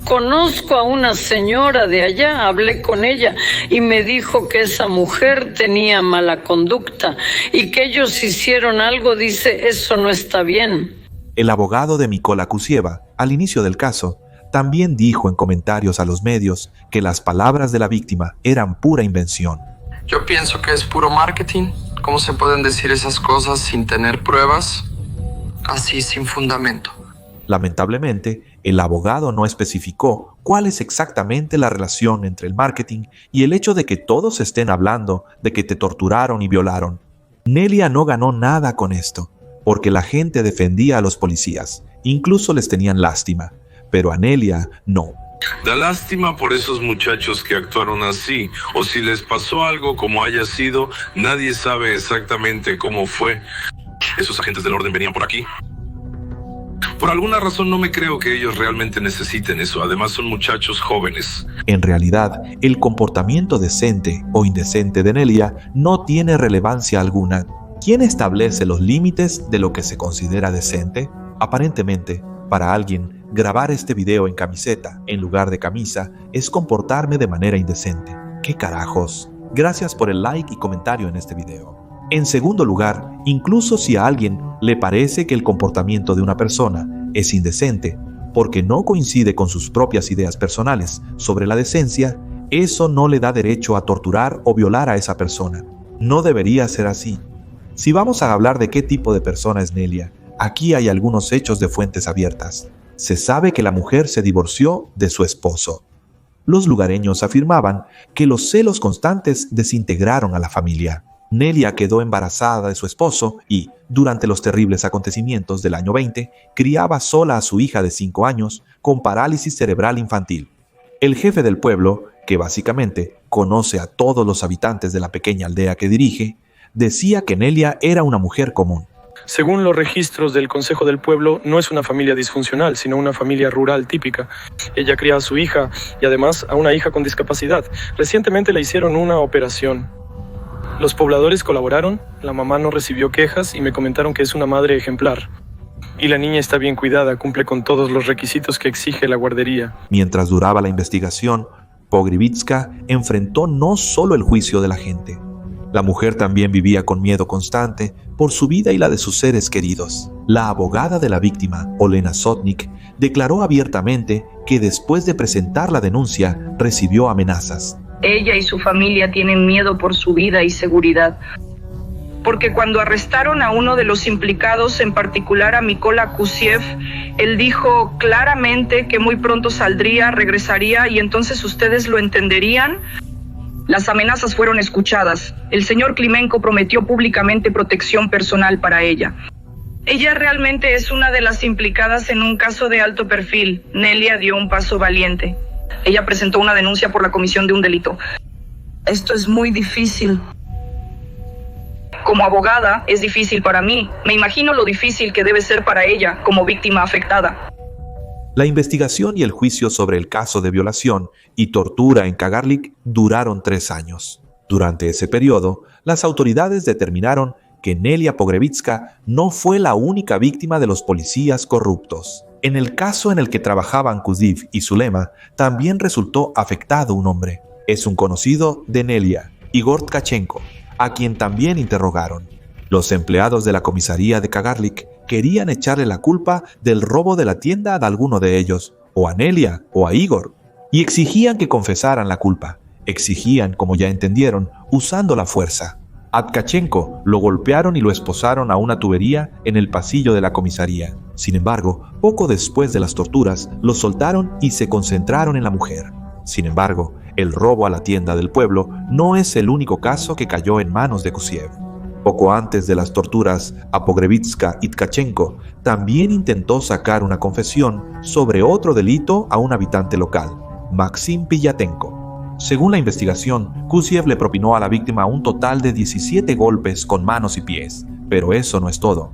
Conozco a una señora de allá, hablé con ella y me dijo que esa mujer tenía mala conducta y que ellos hicieron algo, dice, eso no está bien. El abogado de Mykola Kuzieva, al inicio del caso, también dijo en comentarios a los medios que las palabras de la víctima eran pura invención. Yo pienso que es puro marketing. ¿Cómo se pueden decir esas cosas sin tener pruebas? Así, sin fundamento. Lamentablemente, el abogado no especificó cuál es exactamente la relación entre el marketing y el hecho de que todos estén hablando de que te torturaron y violaron. Nelia no ganó nada con esto, porque la gente defendía a los policías, incluso les tenían lástima, pero a Nelia no. Da lástima por esos muchachos que actuaron así, o si les pasó algo como haya sido, nadie sabe exactamente cómo fue. Esos agentes del orden venían por aquí. Por alguna razón no me creo que ellos realmente necesiten eso. Además son muchachos jóvenes. En realidad, el comportamiento decente o indecente de Nelia no tiene relevancia alguna. ¿Quién establece los límites de lo que se considera decente? Aparentemente, para alguien, grabar este video en camiseta en lugar de camisa es comportarme de manera indecente. ¿Qué carajos? Gracias por el like y comentario en este video. En segundo lugar, incluso si a alguien le parece que el comportamiento de una persona es indecente porque no coincide con sus propias ideas personales sobre la decencia, eso no le da derecho a torturar o violar a esa persona. No debería ser así. Si vamos a hablar de qué tipo de persona es Nelia, aquí hay algunos hechos de fuentes abiertas. Se sabe que la mujer se divorció de su esposo. Los lugareños afirmaban que los celos constantes desintegraron a la familia. Nelia quedó embarazada de su esposo y, durante los terribles acontecimientos del año 20, criaba sola a su hija de 5 años con parálisis cerebral infantil. El jefe del pueblo, que básicamente conoce a todos los habitantes de la pequeña aldea que dirige, decía que Nelia era una mujer común. Según los registros del Consejo del Pueblo, no es una familia disfuncional, sino una familia rural típica. Ella cría a su hija y además a una hija con discapacidad. Recientemente le hicieron una operación. Los pobladores colaboraron, la mamá no recibió quejas y me comentaron que es una madre ejemplar. Y la niña está bien cuidada, cumple con todos los requisitos que exige la guardería. Mientras duraba la investigación, Pogrebitska enfrentó no solo el juicio de la gente. La mujer también vivía con miedo constante por su vida y la de sus seres queridos. La abogada de la víctima, Olena Sotnik, declaró abiertamente que después de presentar la denuncia recibió amenazas. Ella y su familia tienen miedo por su vida y seguridad. Porque cuando arrestaron a uno de los implicados, en particular a Mykola Kusiev, él dijo claramente que muy pronto saldría, regresaría y entonces ustedes lo entenderían. Las amenazas fueron escuchadas. El señor Klimenko prometió públicamente protección personal para ella. Ella realmente es una de las implicadas en un caso de alto perfil. Nelia dio un paso valiente. Ella presentó una denuncia por la comisión de un delito. Esto es muy difícil. Como abogada, es difícil para mí. Me imagino lo difícil que debe ser para ella como víctima afectada. La investigación y el juicio sobre el caso de violación y tortura en Kagarlik duraron 3 años. Durante ese periodo, las autoridades determinaron que Nelia Pogrebitska no fue la única víctima de los policías corruptos. En el caso en el que trabajaban Kuziv y Zulema, también resultó afectado un hombre. Es un conocido de Nelia, Igor Tkachenko, a quien también interrogaron. Los empleados de la comisaría de Kagarlik querían echarle la culpa del robo de la tienda a alguno de ellos, o a Nelia o a Igor, y exigían que confesaran la culpa. Exigían, como ya entendieron, usando la fuerza. A Tkachenko lo golpearon y lo esposaron a una tubería en el pasillo de la comisaría. Sin embargo, poco después de las torturas, lo soltaron y se concentraron en la mujer. Sin embargo, el robo a la tienda del pueblo no es el único caso que cayó en manos de Kusiev. Poco antes de las torturas a Pogrebitska y Tkachenko, también intentó sacar una confesión sobre otro delito a un habitante local, Maxim Piyatenko. Según la investigación, Kusiev le propinó a la víctima un total de 17 golpes con manos y pies, pero eso no es todo.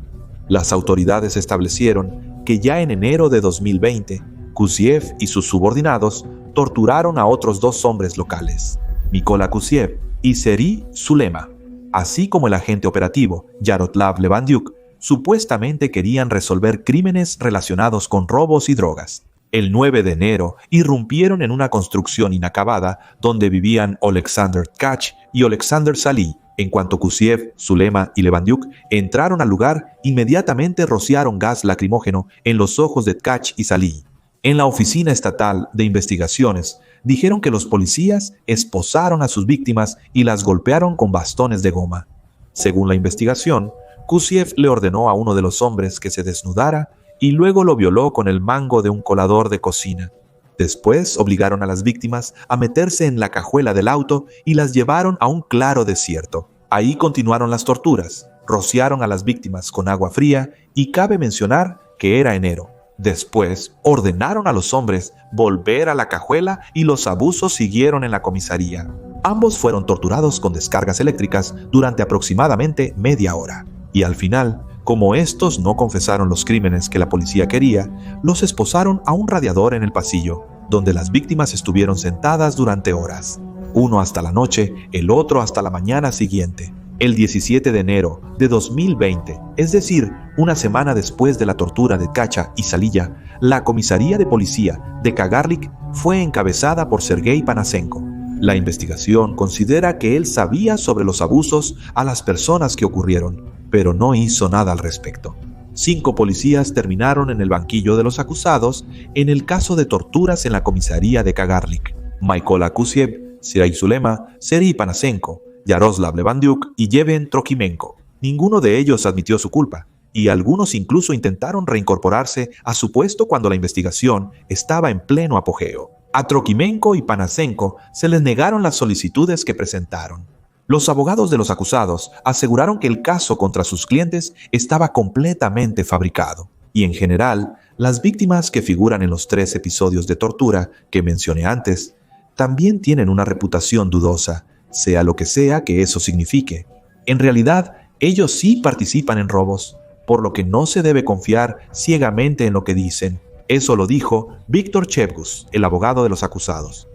Las autoridades establecieron que ya en enero de 2020, Kusiev y sus subordinados torturaron a otros 2 hombres locales, Mykola Kusiev y Seri Zulema, así como el agente operativo Yaroslav Levandiuk. Supuestamente querían resolver crímenes relacionados con robos y drogas. El 9 de enero irrumpieron en una construcción inacabada donde vivían Oleksandr Tkach y Oleksandr Salí. En cuanto Kusiev, Zulema y Levandiuk entraron al lugar, inmediatamente rociaron gas lacrimógeno en los ojos de Tkach y Salí. En la Oficina Estatal de Investigaciones dijeron que los policías esposaron a sus víctimas y las golpearon con bastones de goma. Según la investigación, Kusiev le ordenó a uno de los hombres que se desnudara y luego lo violó con el mango de un colador de cocina. Después obligaron a las víctimas a meterse en la cajuela del auto y las llevaron a un claro desierto. Ahí continuaron las torturas, rociaron a las víctimas con agua fría y cabe mencionar que era enero. Después ordenaron a los hombres volver a la cajuela y los abusos siguieron en la comisaría. Ambos fueron torturados con descargas eléctricas durante aproximadamente media hora. Y al final, Como estos no confesaron los crímenes que la policía quería, los esposaron a un radiador en el pasillo, donde las víctimas estuvieron sentadas durante horas. Uno hasta la noche, el otro hasta la mañana siguiente. El 17 de enero de 2020, es decir, una semana después de la tortura de Kacha y Salilla, la comisaría de policía de Kagarlik fue encabezada por Sergei Panasenko. La investigación considera que él sabía sobre los abusos a las personas que ocurrieron, pero no hizo nada al respecto. 5 policías terminaron en el banquillo de los acusados en el caso de torturas en la comisaría de Kagarlik: Mykola Kusiev, Serhiy Zulema, Serhiy Panasenko, Yaroslav Levandiuk y Yevhen Trokimenko. Ninguno de ellos admitió su culpa, y algunos incluso intentaron reincorporarse a su puesto cuando la investigación estaba en pleno apogeo. A Trokimenko y Panasenko se les negaron las solicitudes que presentaron. Los abogados de los acusados aseguraron que el caso contra sus clientes estaba completamente fabricado, y en general, las víctimas que figuran en los 3 episodios de tortura que mencioné antes también tienen una reputación dudosa, sea lo que sea que eso signifique. En realidad, ellos sí participan en robos, por lo que no se debe confiar ciegamente en lo que dicen. Eso lo dijo Víctor Chevgus, el abogado de los acusados.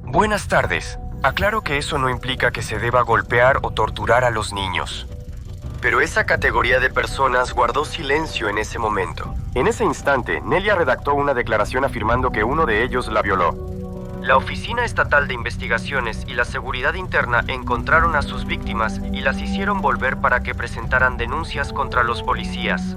Buenas tardes. Aclaro que eso no implica que se deba golpear o torturar a los niños. Pero esa categoría de personas guardó silencio en ese momento. En ese instante, Nelia redactó una declaración afirmando que uno de ellos la violó. La Oficina Estatal de Investigaciones y la Seguridad Interna encontraron a sus víctimas y las hicieron volver para que presentaran denuncias contra los policías.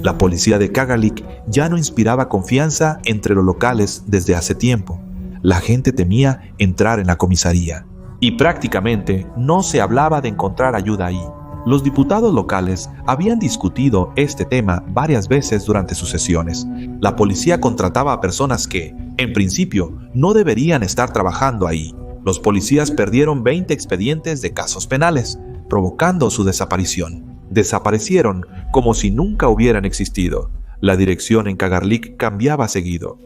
La policía de Kagarlik ya no inspiraba confianza entre los locales desde hace tiempo. La gente temía entrar en la comisaría, y prácticamente no se hablaba de encontrar ayuda ahí. Los diputados locales habían discutido este tema varias veces durante sus sesiones. La policía contrataba a personas que, en principio, no deberían estar trabajando ahí. Los policías perdieron 20 expedientes de casos penales, provocando su desaparición. Desaparecieron como si nunca hubieran existido. La dirección en Kagarlik cambiaba seguido.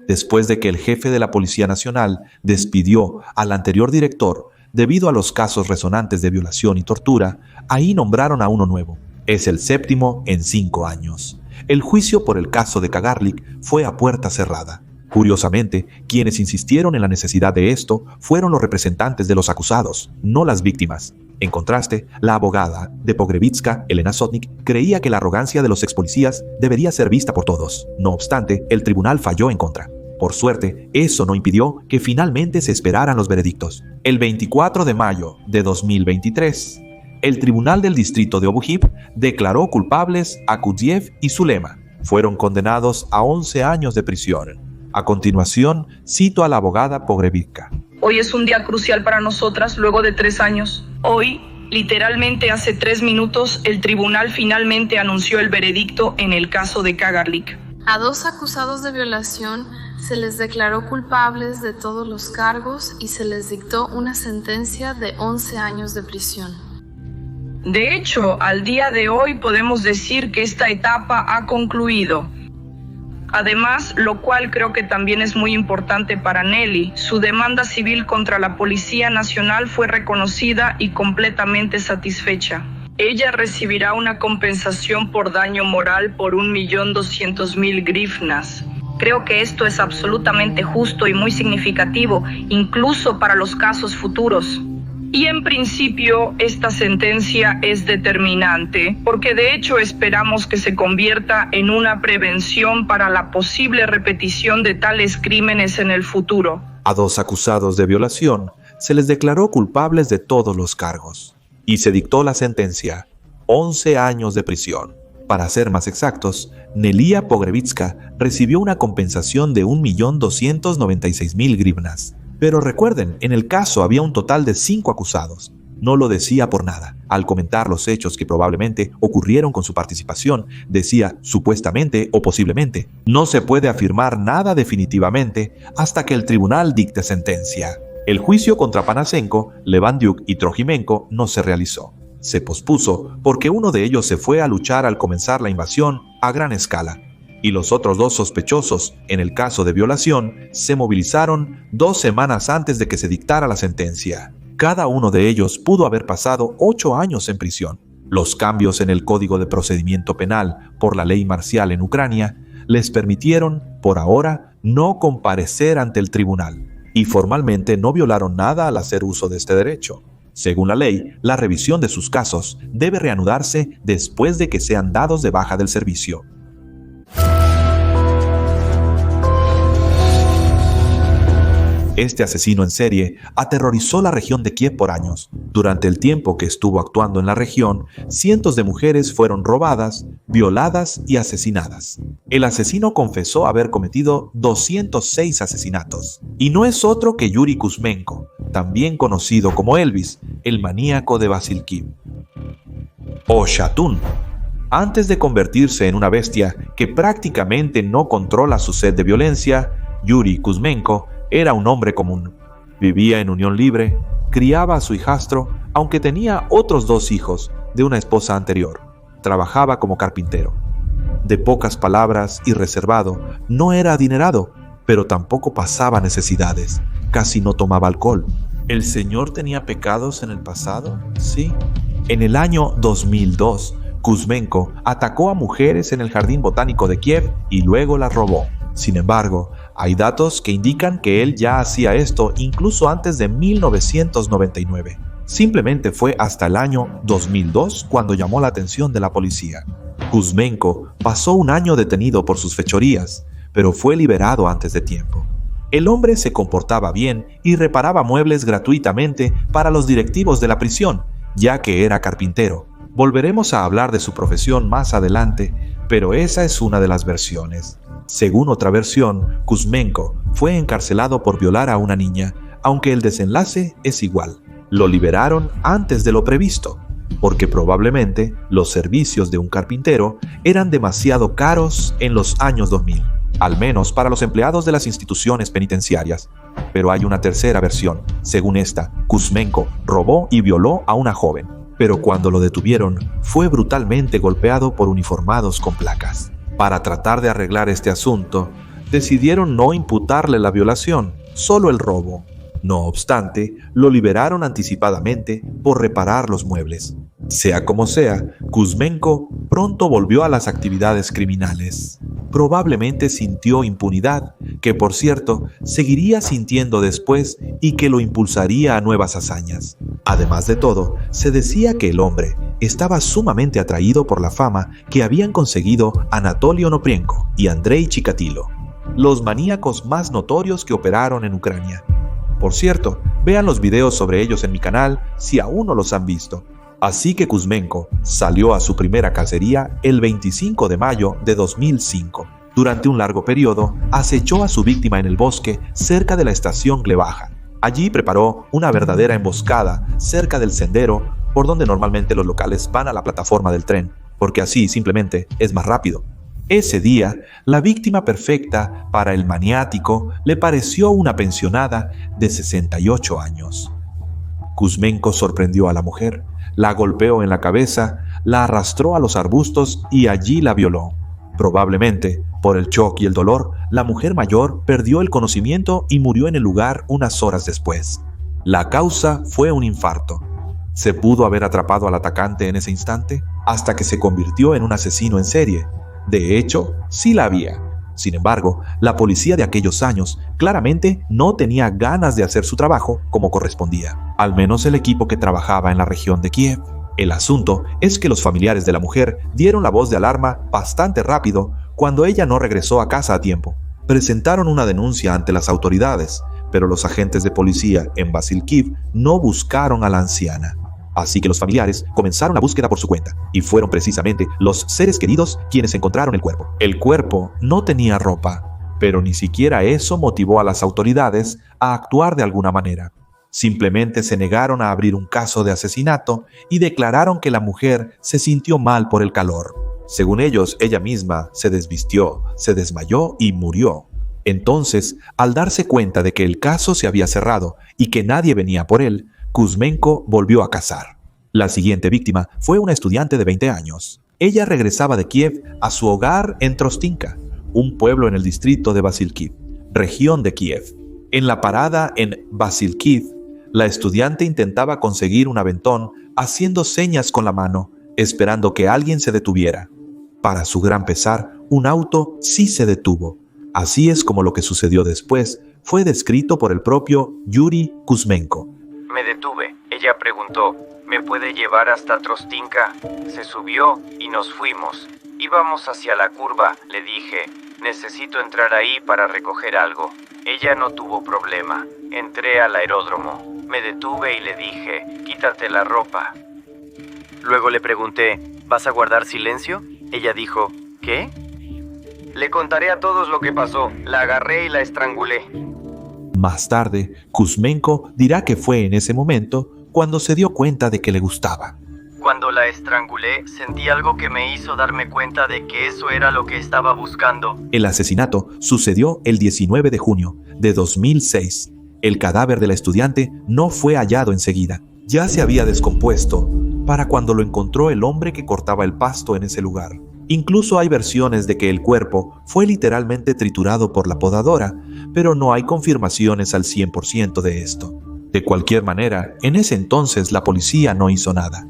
Después de que el jefe de la Policía Nacional despidió al anterior director debido a los casos resonantes de violación y tortura, ahí nombraron a uno nuevo. Es el 7º en 5 años. El juicio por el caso de Kagarlik fue a puerta cerrada. Curiosamente, quienes insistieron en la necesidad de esto fueron los representantes de los acusados, no las víctimas. En contraste, la abogada de Pogrebitska, Elena Sotnik, creía que la arrogancia de los expolicías debería ser vista por todos. No obstante, el tribunal falló en contra. Por suerte, eso no impidió que finalmente se esperaran los veredictos. El 24 de mayo de 2023, el Tribunal del Distrito de Obuhip declaró culpables a Kusiev y Zulema. Fueron condenados a 11 años de prisión. A continuación, cito a la abogada Pogrebitska. Hoy es un día crucial para nosotras luego de 3 años. Hoy, literalmente hace 3 minutos, el tribunal finalmente anunció el veredicto en el caso de Kagarlik. A 2 acusados de violación se les declaró culpables de todos los cargos y se les dictó una sentencia de 11 años de prisión. De hecho, al día de hoy podemos decir que esta etapa ha concluido. Además, lo cual creo que también es muy importante para Nelly, su demanda civil contra la Policía Nacional fue reconocida y completamente satisfecha. Ella recibirá una compensación por daño moral por 1.200.000 grivnas. Creo que esto es absolutamente justo y muy significativo, incluso para los casos futuros. Y en principio, esta sentencia es determinante, porque de hecho esperamos que se convierta en una prevención para la posible repetición de tales crímenes en el futuro. A 2 acusados de violación se les declaró culpables de todos los cargos, y se dictó la sentencia: 11 años de prisión. Para ser más exactos, Nelia Pogrebitska recibió una compensación de 1.296.000 grivnas. Pero recuerden, en el caso había un total de 5 acusados. No lo decía por nada. Al comentar los hechos que probablemente ocurrieron con su participación, decía supuestamente o posiblemente. No se puede afirmar nada definitivamente hasta que el tribunal dicte sentencia. El juicio contra Panasenko, Levandiuk y Trokimenko no se realizó. Se pospuso porque uno de ellos se fue a luchar al comenzar la invasión a gran escala, y los otros 2 sospechosos en el caso de violación se movilizaron 2 semanas antes de que se dictara la sentencia. Cada uno de ellos pudo haber pasado 8 años en prisión. Los cambios en el Código de Procedimiento Penal por la ley marcial en Ucrania les permitieron, por ahora, no comparecer ante el tribunal y formalmente no violaron nada al hacer uso de este derecho. Según la ley, la revisión de sus casos debe reanudarse después de que sean dados de baja del servicio. Este asesino en serie aterrorizó la región de Kiev por años. Durante el tiempo que estuvo actuando en la región, cientos de mujeres fueron robadas, violadas y asesinadas. El asesino confesó haber cometido 206 asesinatos. Y no es otro que Yuri Kuzmenko, también conocido como Elvis, el maníaco de Vasilkiv. O Shatun. Antes de convertirse en una bestia que prácticamente no controla su sed de violencia, Yuri Kuzmenko era un hombre común. Vivía en unión libre, criaba a su hijastro, aunque tenía otros 2 hijos de una esposa anterior. Trabajaba como carpintero. De pocas palabras y reservado, no era adinerado, pero tampoco pasaba necesidades. Casi no tomaba alcohol. ¿El señor tenía pecados en el pasado? Sí. En el año 2002, Kuzmenko atacó a mujeres en el jardín botánico de Kiev y luego las robó. Sin embargo, hay datos que indican que él ya hacía esto incluso antes de 1999. Simplemente fue hasta el año 2002 cuando llamó la atención de la policía. Kuzmenko pasó un año detenido por sus fechorías, pero fue liberado antes de tiempo. El hombre se comportaba bien y reparaba muebles gratuitamente para los directivos de la prisión, ya que era carpintero. Volveremos a hablar de su profesión más adelante, pero esa es una de las versiones. Según otra versión, Kuzmenko fue encarcelado por violar a una niña, aunque el desenlace es igual. Lo liberaron antes de lo previsto, porque probablemente los servicios de un carpintero eran demasiado caros en los años 2000, al menos para los empleados de las instituciones penitenciarias. Pero hay una tercera versión. Según esta, Kuzmenko robó y violó a una joven, pero cuando lo detuvieron, fue brutalmente golpeado por uniformados con placas. Para tratar de arreglar este asunto, decidieron no imputarle la violación, solo el robo. No obstante, lo liberaron anticipadamente por reparar los muebles. Sea como sea, Kuzmenko pronto volvió a las actividades criminales. Probablemente sintió impunidad, que por cierto, seguiría sintiendo después y que lo impulsaría a nuevas hazañas. Además de todo, se decía que el hombre estaba sumamente atraído por la fama que habían conseguido Anatoly Onoprienko y Andrei Chikatilo, los maníacos más notorios que operaron en Ucrania. Por cierto, vean los videos sobre ellos en mi canal si aún no los han visto. Así que Kuzmenko salió a su primera cacería el 25 de mayo de 2005. Durante un largo periodo, acechó a su víctima en el bosque cerca de la estación Glebaja. Allí preparó una verdadera emboscada cerca del sendero por donde normalmente los locales van a la plataforma del tren, porque así simplemente es más rápido. Ese día, la víctima perfecta para el maniático le pareció una pensionada de 68 años. Kuzmenko sorprendió a la mujer, la golpeó en la cabeza, la arrastró a los arbustos y allí la violó. Probablemente, por el shock y el dolor, la mujer mayor perdió el conocimiento y murió en el lugar unas horas después. La causa fue un infarto. ¿Se pudo haber atrapado al atacante en ese instante? Hasta que se convirtió en un asesino en serie. De hecho, sí la había. Sin embargo, la policía de aquellos años claramente no tenía ganas de hacer su trabajo como correspondía, al menos el equipo que trabajaba en la región de Kiev. El asunto es que los familiares de la mujer dieron la voz de alarma bastante rápido cuando ella no regresó a casa a tiempo. Presentaron una denuncia ante las autoridades, pero los agentes de policía en Vasilkiv no buscaron a la anciana. Así que los familiares comenzaron la búsqueda por su cuenta, y fueron precisamente los seres queridos quienes encontraron el cuerpo. El cuerpo no tenía ropa, pero ni siquiera eso motivó a las autoridades a actuar de alguna manera. Simplemente se negaron a abrir un caso de asesinato y declararon que la mujer se sintió mal por el calor. Según ellos, ella misma se desvistió, se desmayó y murió. Entonces, al darse cuenta de que el caso se había cerrado y que nadie venía por él, Kuzmenko volvió a cazar. La siguiente víctima fue una estudiante de 20 años. Ella regresaba de Kiev a su hogar en Trostinka, un pueblo en el distrito de Vasilkiv, región de Kiev. En la parada en Vasilkiv, la estudiante intentaba conseguir un aventón haciendo señas con la mano, esperando que alguien se detuviera. Para su gran pesar, un auto sí se detuvo. Así es como lo que sucedió después fue descrito por el propio Yuri Kuzmenko. Me detuve. Ella preguntó, ¿me puede llevar hasta Trostinka? Se subió y nos fuimos. Íbamos hacia la curva. Le dije, necesito entrar ahí para recoger algo. Ella no tuvo problema. Entré al aeródromo. Me detuve y le dije, quítate la ropa. Luego le pregunté, ¿vas a guardar silencio? Ella dijo, ¿qué? Le contaré a todos lo que pasó. La agarré y la estrangulé. Más tarde, Kuzmenko dirá que fue en ese momento cuando se dio cuenta de que le gustaba. Cuando la estrangulé, sentí algo que me hizo darme cuenta de que eso era lo que estaba buscando. El asesinato sucedió el 19 de junio de 2006. El cadáver de la estudiante no fue hallado enseguida. Ya se había descompuesto para cuando lo encontró el hombre que cortaba el pasto en ese lugar. Incluso hay versiones de que el cuerpo fue literalmente triturado por la podadora, pero no hay confirmaciones al 100% de esto. De cualquier manera, en ese entonces la policía no hizo nada.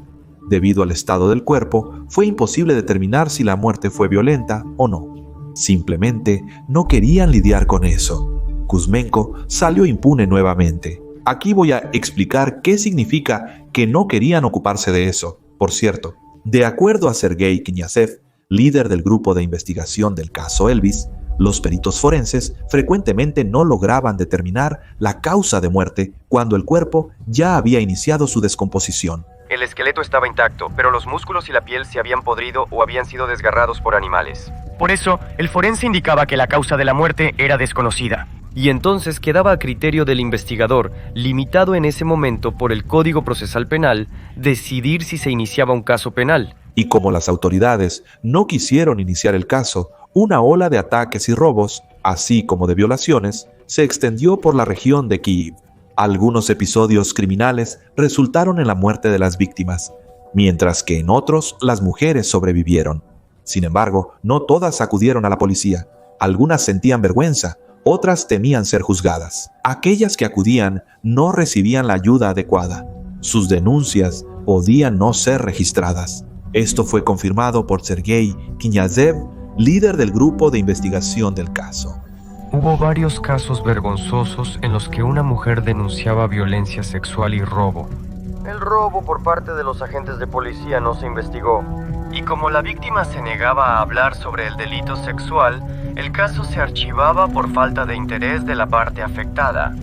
Debido al estado del cuerpo, fue imposible determinar si la muerte fue violenta o no. Simplemente no querían lidiar con eso. Kuzmenko salió impune nuevamente. Aquí voy a explicar qué significa que no querían ocuparse de eso. Por cierto, de acuerdo a Sergei Kniazev, líder del grupo de investigación del caso Elvis, los peritos forenses frecuentemente no lograban determinar la causa de muerte cuando el cuerpo ya había iniciado su descomposición. El esqueleto estaba intacto, pero los músculos y la piel se habían podrido o habían sido desgarrados por animales. Por eso, el forense indicaba que la causa de la muerte era desconocida. Y entonces quedaba a criterio del investigador, limitado en ese momento por el Código Procesal Penal, decidir si se iniciaba un caso penal. Y como las autoridades no quisieron iniciar el caso, una ola de ataques y robos, así como de violaciones, se extendió por la región de Kyiv. Algunos episodios criminales resultaron en la muerte de las víctimas, mientras que en otros las mujeres sobrevivieron. Sin embargo, no todas acudieron a la policía. Algunas sentían vergüenza, otras temían ser juzgadas. Aquellas que acudían no recibían la ayuda adecuada. Sus denuncias podían no ser registradas. Esto fue confirmado por Sergei Kniazev, líder del grupo de investigación del caso. Hubo varios casos vergonzosos en los que una mujer denunciaba violencia sexual y robo. El robo por parte de los agentes de policía no se investigó. Y como la víctima se negaba a hablar sobre el delito sexual, el caso se archivaba por falta de interés de la parte afectada.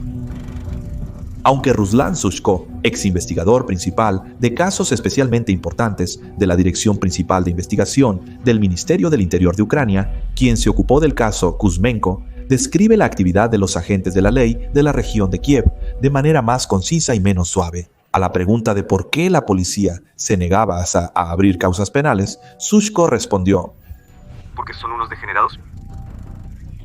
Aunque Ruslan Sushko, ex investigador principal de casos especialmente importantes de la Dirección Principal de Investigación del Ministerio del Interior de Ucrania, quien se ocupó del caso Kuzmenko, describe la actividad de los agentes de la ley de la región de Kiev de manera más concisa y menos suave. A la pregunta de por qué la policía se negaba a abrir causas penales, Sushko respondió: ¿Porque son unos degenerados?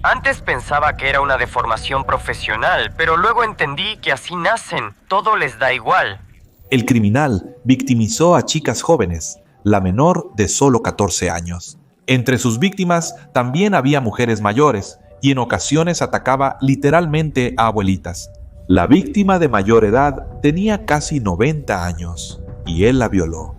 Antes pensaba que era una deformación profesional, pero luego entendí que así nacen, todo les da igual. El criminal victimizó a chicas jóvenes, la menor de solo 14 años. Entre sus víctimas también había mujeres mayores y en ocasiones atacaba literalmente a abuelitas. La víctima de mayor edad tenía casi 90 años y él la violó.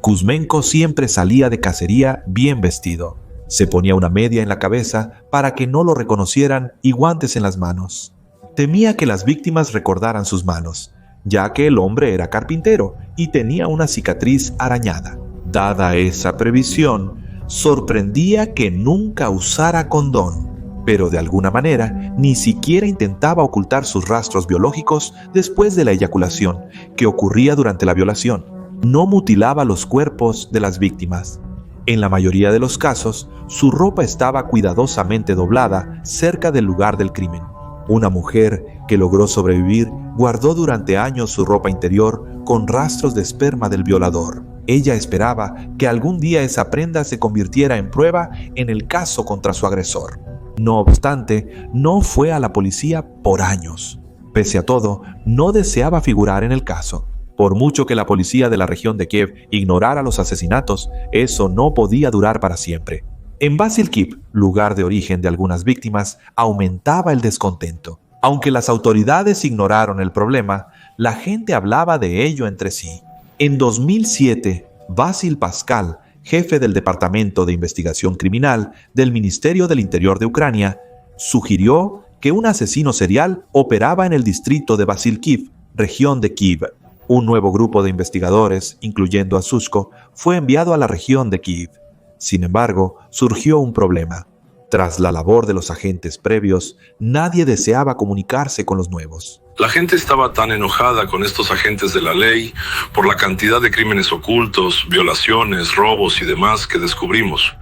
Kuzmenko siempre salía de cacería bien vestido. Se ponía una media en la cabeza para que no lo reconocieran y guantes en las manos. Temía que las víctimas recordaran sus manos, ya que el hombre era carpintero y tenía una cicatriz arañada. Dada esa previsión, sorprendía que nunca usara condón, pero de alguna manera ni siquiera intentaba ocultar sus rastros biológicos después de la eyaculación, que ocurría durante la violación. No mutilaba los cuerpos de las víctimas. En la mayoría de los casos, su ropa estaba cuidadosamente doblada cerca del lugar del crimen. Una mujer que logró sobrevivir guardó durante años su ropa interior con rastros de esperma del violador. Ella esperaba que algún día esa prenda se convirtiera en prueba en el caso contra su agresor. No obstante, no fue a la policía por años. Pese a todo, no deseaba figurar en el caso. Por mucho que la policía de la región de Kiev ignorara los asesinatos, eso no podía durar para siempre. En Basilkiv, lugar de origen de algunas víctimas, aumentaba el descontento. Aunque las autoridades ignoraron el problema, la gente hablaba de ello entre sí. En 2007, Vasil Pascal, jefe del Departamento de Investigación Criminal del Ministerio del Interior de Ucrania, sugirió que un asesino serial operaba en el distrito de Vasilkiv, región de Kiev. Un nuevo grupo de investigadores, incluyendo a Sushko, fue enviado a la región de Kiev. Sin embargo, surgió un problema. Tras la labor de los agentes previos, nadie deseaba comunicarse con los nuevos. La gente estaba tan enojada con estos agentes de la ley por la cantidad de crímenes ocultos, violaciones, robos y demás que descubrimos.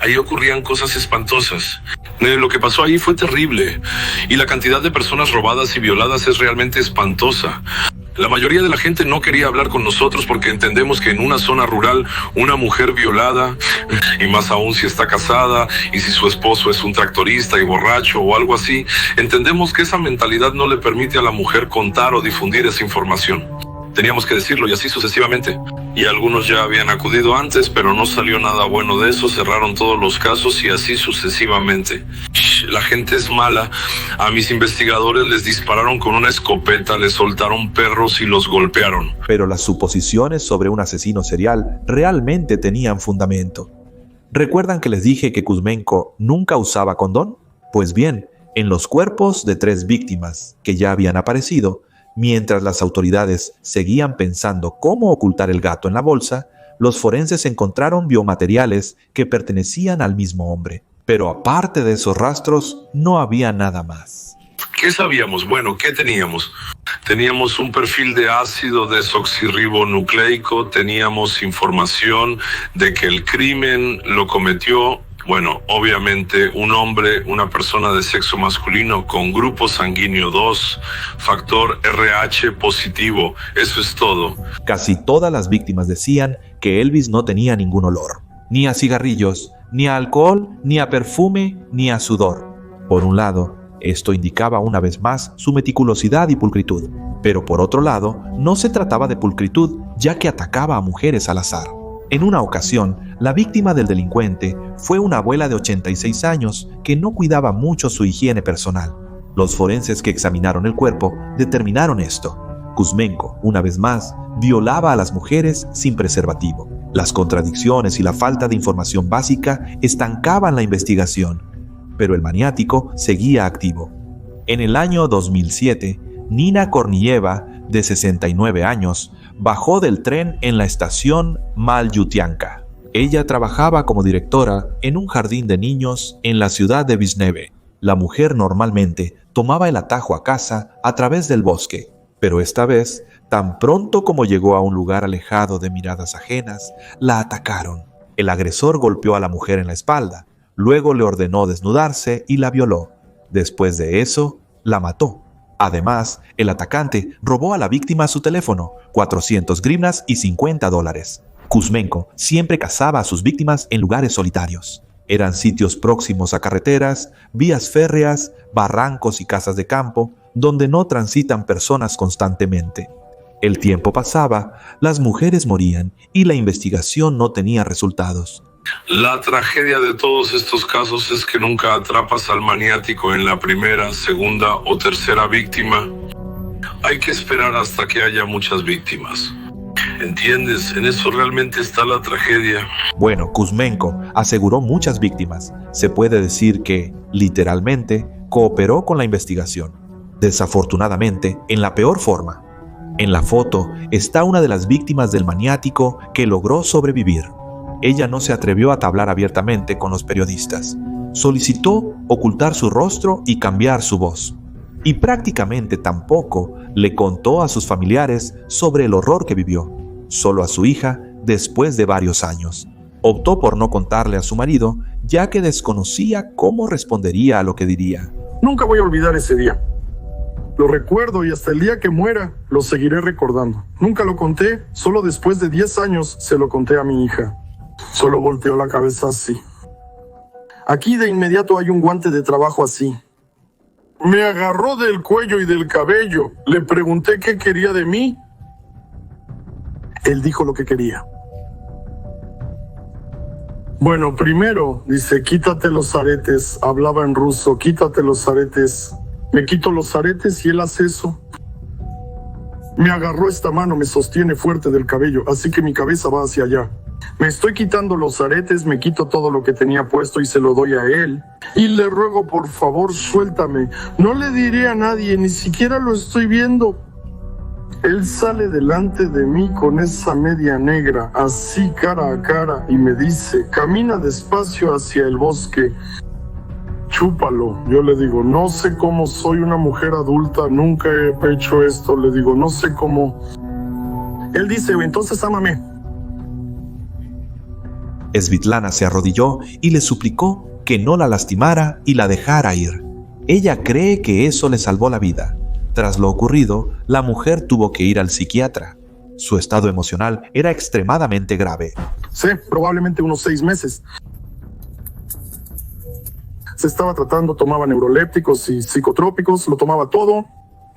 Ahí ocurrían cosas espantosas. Lo que pasó ahí fue terrible. Y la cantidad de personas robadas y violadas es realmente espantosa. La mayoría de la gente no quería hablar con nosotros porque entendemos que en una zona rural una mujer violada, y más aún si está casada y si su esposo es un tractorista y borracho o algo así, entendemos que esa mentalidad no le permite a la mujer contar o difundir esa información. Teníamos que decirlo y así sucesivamente. Y algunos ya habían acudido antes, pero no salió nada bueno de eso, cerraron todos los casos y así sucesivamente. La gente es mala. A mis investigadores les dispararon con una escopeta, les soltaron perros y los golpearon. Pero las suposiciones sobre un asesino serial realmente tenían fundamento. ¿Recuerdan que les dije que Kuzmenko nunca usaba condón? Pues bien, en los cuerpos de 3 víctimas que ya habían aparecido, mientras las autoridades seguían pensando cómo ocultar el gato en la bolsa, los forenses encontraron biomateriales que pertenecían al mismo hombre. Pero aparte de esos rastros, no había nada más. ¿Qué sabíamos? Bueno, ¿qué teníamos? Teníamos un perfil de ácido desoxirribonucleico, teníamos información de que el crimen lo cometió, bueno, obviamente un hombre, una persona de sexo masculino con grupo sanguíneo 2, factor RH positivo, eso es todo. Casi todas las víctimas decían que Elvis no tenía ningún olor, ni a cigarrillos, ni a alcohol, ni a perfume, ni a sudor. Por un lado, esto indicaba una vez más su meticulosidad y pulcritud, pero por otro lado, no se trataba de pulcritud ya que atacaba a mujeres al azar. En una ocasión, la víctima del delincuente fue una abuela de 86 años que no cuidaba mucho su higiene personal. Los forenses que examinaron el cuerpo determinaron esto. Kuzmenko, una vez más, violaba a las mujeres sin preservativo. Las contradicciones y la falta de información básica estancaban la investigación, pero el maniático seguía activo. En el año 2007, Nina Kornieva, de 69 años, bajó del tren en la estación Malyutyanka. Ella trabajaba como directora en un jardín de niños en la ciudad de Vishneve. La mujer normalmente tomaba el atajo a casa a través del bosque, pero esta vez, tan pronto como llegó a un lugar alejado de miradas ajenas, la atacaron. El agresor golpeó a la mujer en la espalda, luego le ordenó desnudarse y la violó. Después de eso, la mató. Además, el atacante robó a la víctima su teléfono, 400 grivnas y $50. Kuzmenko siempre cazaba a sus víctimas en lugares solitarios. Eran sitios próximos a carreteras, vías férreas, barrancos y casas de campo, donde no transitan personas constantemente. El tiempo pasaba, las mujeres morían y la investigación no tenía resultados. La tragedia de todos estos casos es que nunca atrapas al maniático en la primera, segunda o tercera víctima. Hay que esperar hasta que haya muchas víctimas. ¿Entiendes? En eso realmente está la tragedia. Bueno, Kuzmenko aseguró muchas víctimas. Se puede decir que, literalmente, cooperó con la investigación. Desafortunadamente, en la peor forma. En la foto está una de las víctimas del maniático que logró sobrevivir. Ella no se atrevió a hablar abiertamente con los periodistas. Solicitó ocultar su rostro y cambiar su voz. Y prácticamente tampoco le contó a sus familiares sobre el horror que vivió. Solo a su hija después de varios años. Optó por no contarle a su marido, ya que desconocía cómo respondería a lo que diría. Nunca voy a olvidar ese día. Lo recuerdo y hasta el día que muera lo seguiré recordando. Nunca lo conté, solo después de 10 años se lo conté a mi hija. Solo volteó la cabeza así. Aquí de inmediato hay un guante de trabajo así. Me agarró del cuello y del cabello. Le pregunté qué quería de mí. Él dijo lo que quería. Bueno, primero, dice, quítate los aretes. Hablaba en ruso, quítate los aretes. Me quito los aretes y él hace eso. Me agarró esta mano, me sostiene fuerte del cabello, así que mi cabeza va hacia allá. Me estoy quitando los aretes, me quito todo lo que tenía puesto y se lo doy a él. Y le ruego, por favor, suéltame. No le diré a nadie, ni siquiera lo estoy viendo. Él sale delante de mí con esa media negra, así cara a cara, y me dice, camina despacio hacia el bosque. Chúpalo. Yo le digo, no sé cómo, soy una mujer adulta, nunca he hecho esto. Le digo, no sé cómo. Él dice, entonces ámame. Svitlana se arrodilló y le suplicó que no la lastimara y la dejara ir. Ella cree que eso le salvó la vida. Tras lo ocurrido, la mujer tuvo que ir al psiquiatra. Su estado emocional era extremadamente grave. Sí, probablemente unos 6 meses. Se estaba tratando, tomaba neurolépticos y psicotrópicos, lo tomaba todo,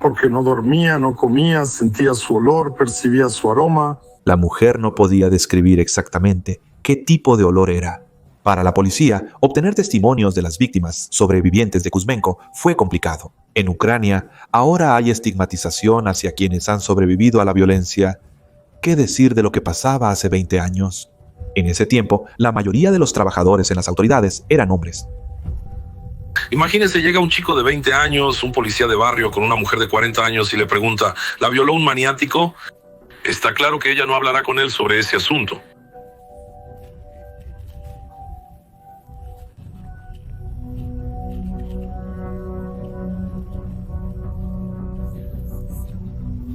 porque no dormía, no comía, sentía su olor, percibía su aroma. La mujer no podía describir exactamente qué tipo de olor era. Para la policía, obtener testimonios de las víctimas sobrevivientes de Kuzmenko fue complicado. En Ucrania, ahora hay estigmatización hacia quienes han sobrevivido a la violencia. ¿Qué decir de lo que pasaba hace 20 años? En ese tiempo, la mayoría de los trabajadores en las autoridades eran hombres. Imagínense, llega un chico de 20 años, un policía de barrio con una mujer de 40 años y le pregunta, ¿la violó un maniático? Está claro que ella no hablará con él sobre ese asunto.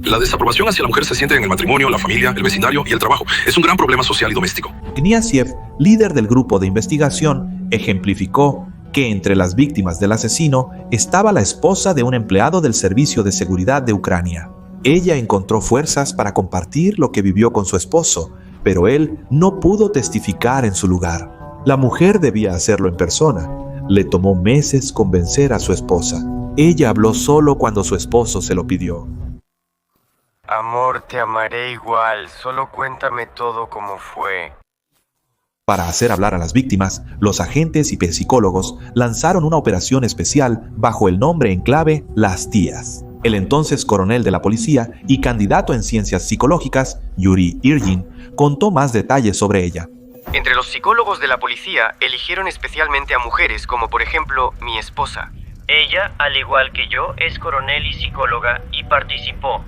La desaprobación hacia la mujer se siente en el matrimonio, la familia, el vecindario y el trabajo. Es un gran problema social y doméstico. Kniaziev, líder del grupo de investigación, ejemplificó que entre las víctimas del asesino estaba la esposa de un empleado del Servicio de Seguridad de Ucrania. Ella encontró fuerzas para compartir lo que vivió con su esposo, pero él no pudo testificar en su lugar. La mujer debía hacerlo en persona. Le tomó meses convencer a su esposa. Ella habló solo cuando su esposo se lo pidió. Amor, te amaré igual, solo cuéntame todo como fue. Para hacer hablar a las víctimas, los agentes y psicólogos lanzaron una operación especial bajo el nombre en clave Las Tías. El entonces coronel de la policía y candidato en ciencias psicológicas, Yuri Irgin, contó más detalles sobre ella. Entre los psicólogos de la policía, eligieron especialmente a mujeres, como por ejemplo mi esposa. Ella, al igual que yo, es coronel y psicóloga y participó.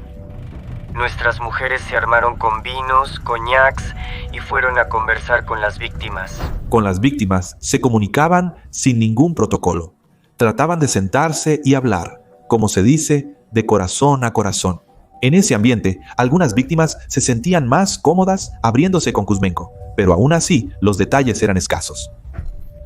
Nuestras mujeres se armaron con vinos, coñacs y fueron a conversar con las víctimas. Con las víctimas se comunicaban sin ningún protocolo. Trataban de sentarse y hablar, como se dice, de corazón a corazón. En ese ambiente, algunas víctimas se sentían más cómodas abriéndose con Kuzmenko, pero aún así los detalles eran escasos.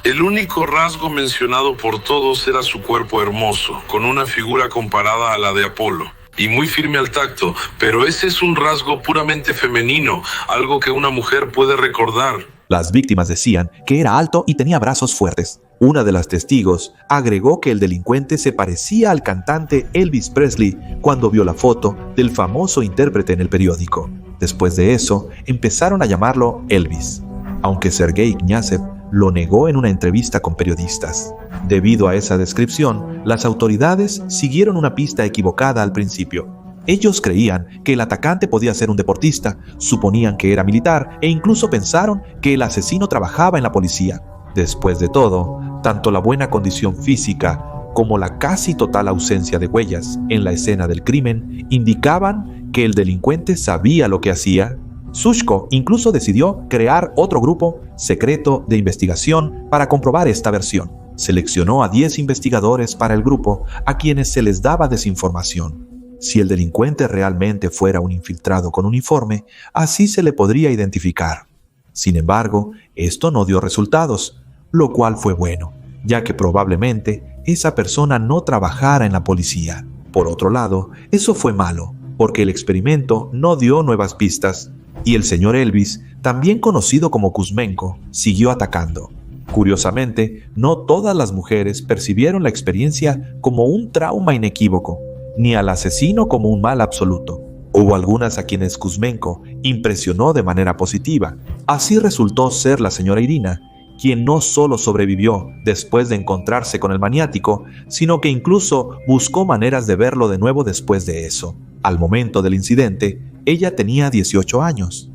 El único rasgo mencionado por todos era su cuerpo hermoso, con una figura comparada a la de Apolo. Y muy firme al tacto, pero ese es un rasgo puramente femenino, algo que una mujer puede recordar. Las víctimas decían que era alto y tenía brazos fuertes. Una de las testigos agregó que el delincuente se parecía al cantante Elvis Presley cuando vio la foto del famoso intérprete en el periódico. Después de eso, empezaron a llamarlo Elvis, aunque Sergei Kniazev lo negó en una entrevista con periodistas. Debido a esa descripción, las autoridades siguieron una pista equivocada al principio. Ellos creían que el atacante podía ser un deportista, suponían que era militar e incluso pensaron que el asesino trabajaba en la policía. Después de todo, tanto la buena condición física como la casi total ausencia de huellas en la escena del crimen indicaban que el delincuente sabía lo que hacía. Sushko incluso decidió crear otro grupo secreto de investigación para comprobar esta versión. Seleccionó a 10 investigadores para el grupo a quienes se les daba desinformación. Si el delincuente realmente fuera un infiltrado con uniforme, así se le podría identificar. Sin embargo, esto no dio resultados, lo cual fue bueno, ya que probablemente esa persona no trabajara en la policía. Por otro lado, eso fue malo, porque el experimento no dio nuevas pistas, y el señor Elvis, también conocido como Kuzmenko, siguió atacando. Curiosamente, no todas las mujeres percibieron la experiencia como un trauma inequívoco, ni al asesino como un mal absoluto. Hubo algunas a quienes Kuzmenko impresionó de manera positiva. Así resultó ser la señora Irina, quien no solo sobrevivió después de encontrarse con el maniático, sino que incluso buscó maneras de verlo de nuevo después de eso. Al momento del incidente, ella tenía 18 años.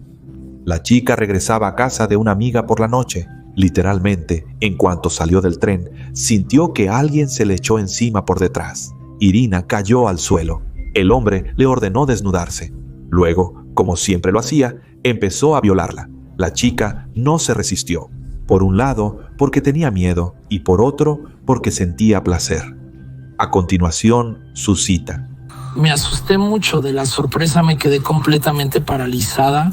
La chica regresaba a casa de una amiga por la noche. Literalmente, en cuanto salió del tren, sintió que alguien se le echó encima por detrás. Irina cayó al suelo. El hombre le ordenó desnudarse. Luego, como siempre lo hacía, empezó a violarla. La chica no se resistió. Por un lado, porque tenía miedo, y por otro, porque sentía placer. A continuación, su cita. Me asusté mucho de la sorpresa, me quedé completamente paralizada.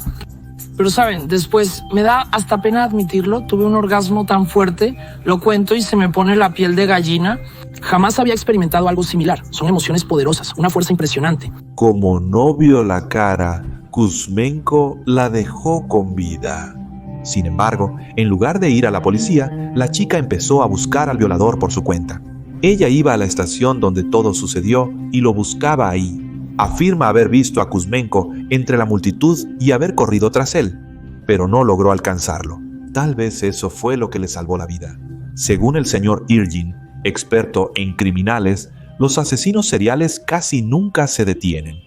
Pero saben, después me da hasta pena admitirlo, tuve un orgasmo tan fuerte, lo cuento y se me pone la piel de gallina. Jamás había experimentado algo similar. Son emociones poderosas, una fuerza impresionante. Como no vio la cara, Kuzmenko la dejó con vida. Sin embargo, en lugar de ir a la policía, la chica empezó a buscar al violador por su cuenta. Ella iba a la estación donde todo sucedió y lo buscaba ahí. Afirma haber visto a Kuzmenko entre la multitud y haber corrido tras él, pero no logró alcanzarlo. Tal vez eso fue lo que le salvó la vida. Según el señor Irgin, experto en criminales, los asesinos seriales casi nunca se detienen.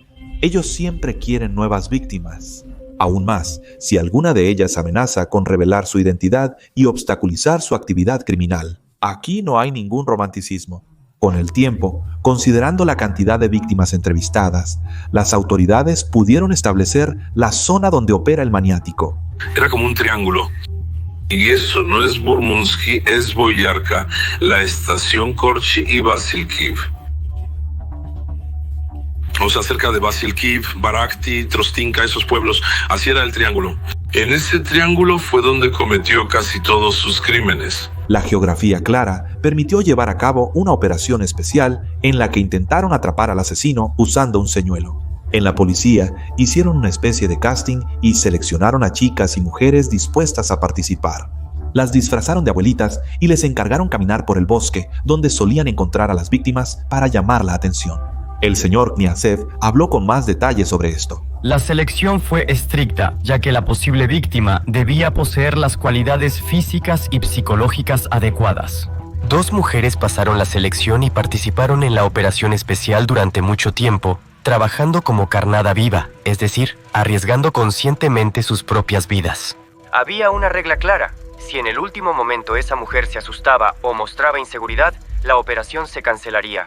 Ellos siempre quieren nuevas víctimas. Aún más, si alguna de ellas amenaza con revelar su identidad y obstaculizar su actividad criminal. Aquí no hay ningún romanticismo. Con el tiempo, considerando la cantidad de víctimas entrevistadas, las autoridades pudieron establecer la zona donde opera el maniático. Era como un triángulo. Y eso no es Burmunsky, es Boyarka, la estación Korchi y Vasilkiv. O sea, cerca de Vasilkiv, Barakti, Trostinka, esos pueblos. Así era el triángulo. En ese triángulo fue donde cometió casi todos sus crímenes. La geografía clara permitió llevar a cabo una operación especial en la que intentaron atrapar al asesino usando un señuelo. En la policía hicieron una especie de casting y seleccionaron a chicas y mujeres dispuestas a participar. Las disfrazaron de abuelitas y les encargaron caminar por el bosque donde solían encontrar a las víctimas para llamar la atención. El señor Kniazev habló con más detalles sobre esto. La selección fue estricta, ya que la posible víctima debía poseer las cualidades físicas y psicológicas adecuadas. 2 mujeres pasaron la selección y participaron en la operación especial durante mucho tiempo, trabajando como carnada viva, es decir, arriesgando conscientemente sus propias vidas. Había una regla clara. Si en el último momento esa mujer se asustaba o mostraba inseguridad, la operación se cancelaría.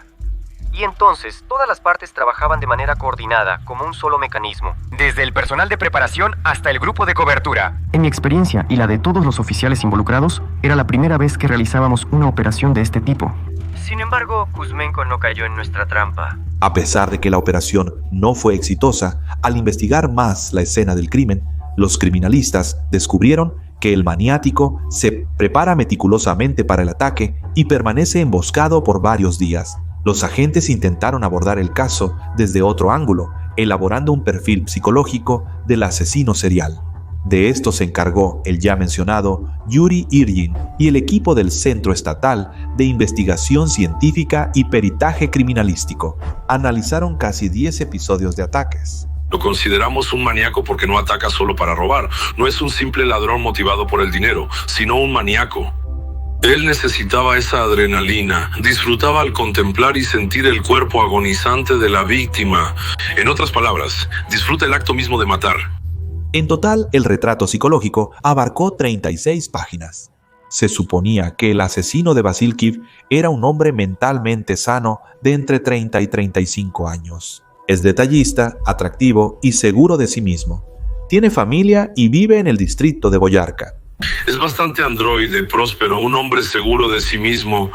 Y entonces, todas las partes trabajaban de manera coordinada, como un solo mecanismo. Desde el personal de preparación hasta el grupo de cobertura. En mi experiencia y la de todos los oficiales involucrados, era la primera vez que realizábamos una operación de este tipo. Sin embargo, Kuzmenko no cayó en nuestra trampa. A pesar de que la operación no fue exitosa, al investigar más la escena del crimen, los criminalistas descubrieron que el maniático se prepara meticulosamente para el ataque y permanece emboscado por varios días. Los agentes intentaron abordar el caso desde otro ángulo, elaborando un perfil psicológico del asesino serial. De esto se encargó el ya mencionado Yuri Irgin y el equipo del Centro Estatal de Investigación Científica y Peritaje Criminalístico. Analizaron casi 10 episodios de ataques. Lo consideramos un maníaco porque no ataca solo para robar. No es un simple ladrón motivado por el dinero, sino un maníaco. Él necesitaba esa adrenalina, disfrutaba al contemplar y sentir el cuerpo agonizante de la víctima. En otras palabras, disfruta el acto mismo de matar. En total, el retrato psicológico abarcó 36 páginas. Se suponía que el asesino de Vasilkiv era un hombre mentalmente sano de entre 30 y 35 años. Es detallista, atractivo y seguro de sí mismo. Tiene familia y vive en el distrito de Boyarka. Es bastante androide, próspero, un hombre seguro de sí mismo.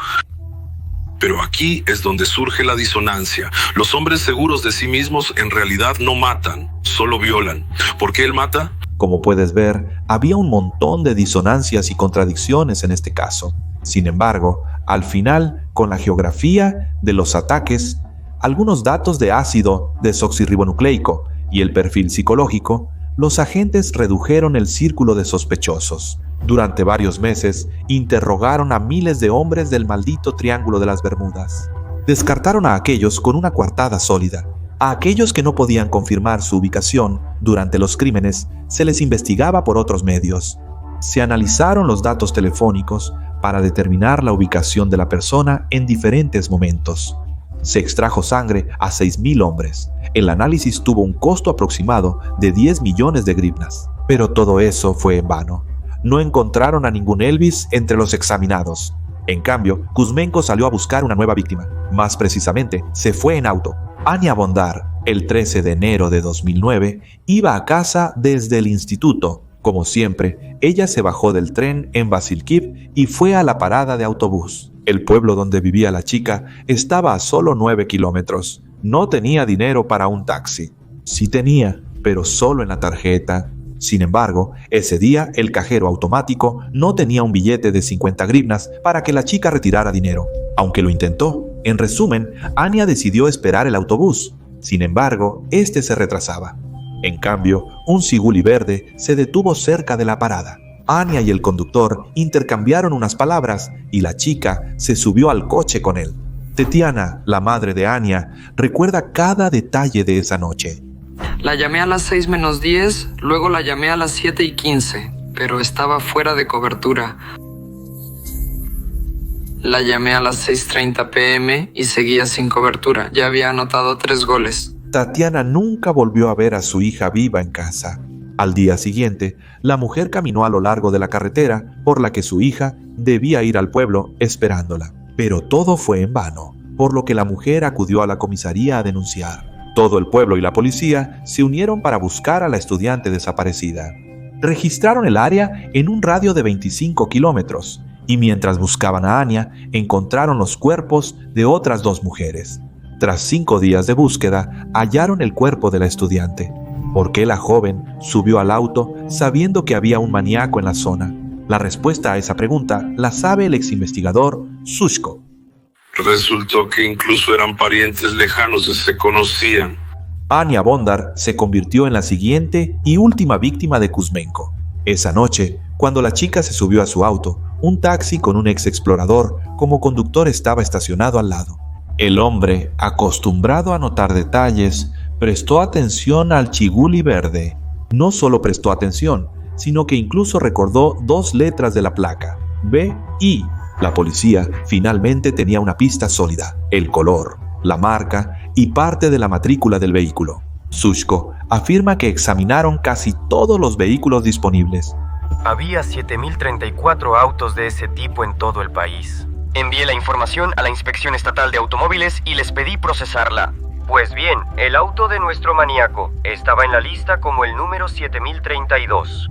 Pero aquí es donde surge la disonancia. Los hombres seguros de sí mismos en realidad no matan, solo violan. ¿Por qué él mata? Como puedes ver, había un montón de disonancias y contradicciones en este caso. Sin embargo, al final, con la geografía de los ataques, algunos datos de ácido desoxirribonucleico y el perfil psicológico, los agentes redujeron el círculo de sospechosos. Durante varios meses, interrogaron a miles de hombres del maldito Triángulo de las Bermudas. Descartaron a aquellos con una coartada sólida. A aquellos que no podían confirmar su ubicación durante los crímenes, se les investigaba por otros medios. Se analizaron los datos telefónicos para determinar la ubicación de la persona en diferentes momentos. Se extrajo sangre a 6.000 hombres. El análisis tuvo un costo aproximado de 10 millones de grivnas. Pero todo eso fue en vano. No encontraron a ningún Elvis entre los examinados. En cambio, Kuzmenko salió a buscar una nueva víctima. Más precisamente, se fue en auto. Ania Bondar, el 13 de enero de 2009, iba a casa desde el instituto. Como siempre, ella se bajó del tren en Vasilkiv y fue a la parada de autobús. El pueblo donde vivía la chica estaba a solo 9 kilómetros. No tenía dinero para un taxi. Sí tenía, pero solo en la tarjeta. Sin embargo, ese día el cajero automático no tenía un billete de 50 grivnas para que la chica retirara dinero, aunque lo intentó. En resumen, Ania decidió esperar el autobús. Sin embargo, este se retrasaba. En cambio, un Siguli verde se detuvo cerca de la parada. Ania y el conductor intercambiaron unas palabras y la chica se subió al coche con él. Tetiana, la madre de Ania, recuerda cada detalle de esa noche. La llamé a las 6 menos 10, luego la llamé a las 7 y 15, pero estaba fuera de cobertura. La llamé a las 6:30 p.m. y seguía sin cobertura. Ya había anotado 3 goles. Tatiana nunca volvió a ver a su hija viva en casa. Al día siguiente, la mujer caminó a lo largo de la carretera por la que su hija debía ir al pueblo esperándola. Pero todo fue en vano, por lo que la mujer acudió a la comisaría a denunciar. Todo el pueblo y la policía se unieron para buscar a la estudiante desaparecida. Registraron el área en un radio de 25 kilómetros y mientras buscaban a Ania, encontraron los cuerpos de otras 2 mujeres. Tras 5 días de búsqueda, hallaron el cuerpo de la estudiante. ¿Por qué la joven subió al auto sabiendo que había un maníaco en la zona? La respuesta a esa pregunta la sabe el exinvestigador Sushko. Resultó que incluso eran parientes lejanos y se conocían. Ania Bondar se convirtió en la siguiente y última víctima de Kuzmenko. Esa noche, cuando la chica se subió a su auto, un taxi con un ex explorador como conductor estaba estacionado al lado. El hombre, acostumbrado a notar detalles, prestó atención al chiguli verde. No solo prestó atención, sino que incluso recordó 2 letras de la placa, B-I. La policía finalmente tenía una pista sólida, el color, la marca y parte de la matrícula del vehículo. Sushko afirma que examinaron casi todos los vehículos disponibles. Había 7.034 autos de ese tipo en todo el país. Envié la información a la Inspección Estatal de Automóviles y les pedí procesarla. Pues bien, el auto de nuestro maníaco estaba en la lista como el número 7032.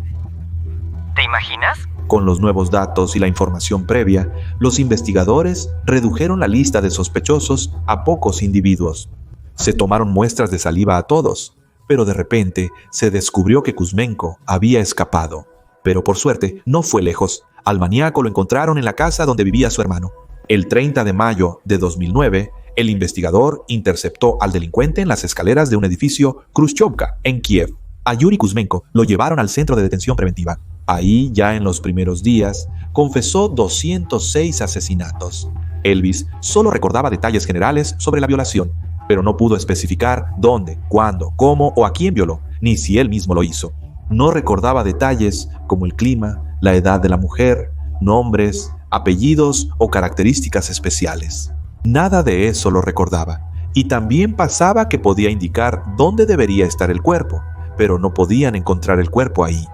¿Te imaginas? Con los nuevos datos y la información previa, los investigadores redujeron la lista de sospechosos a pocos individuos. Se tomaron muestras de saliva a todos, pero de repente se descubrió que Kuzmenko había escapado. Pero por suerte no fue lejos. Al maníaco lo encontraron en la casa donde vivía su hermano. El 30 de mayo de 2009, el investigador interceptó al delincuente en las escaleras de un edificio Khrushchevka en Kiev. A Yuri Kuzmenko lo llevaron al centro de detención preventiva. Ahí, ya en los primeros días, confesó 206 asesinatos. Elvis solo recordaba detalles generales sobre la violación, pero no pudo especificar dónde, cuándo, cómo o a quién violó, ni si él mismo lo hizo. No recordaba detalles como el clima, la edad de la mujer, nombres, apellidos o características especiales. Nada de eso lo recordaba, y también pasaba que podía indicar dónde debería estar el cuerpo, pero no podían encontrar el cuerpo ahí.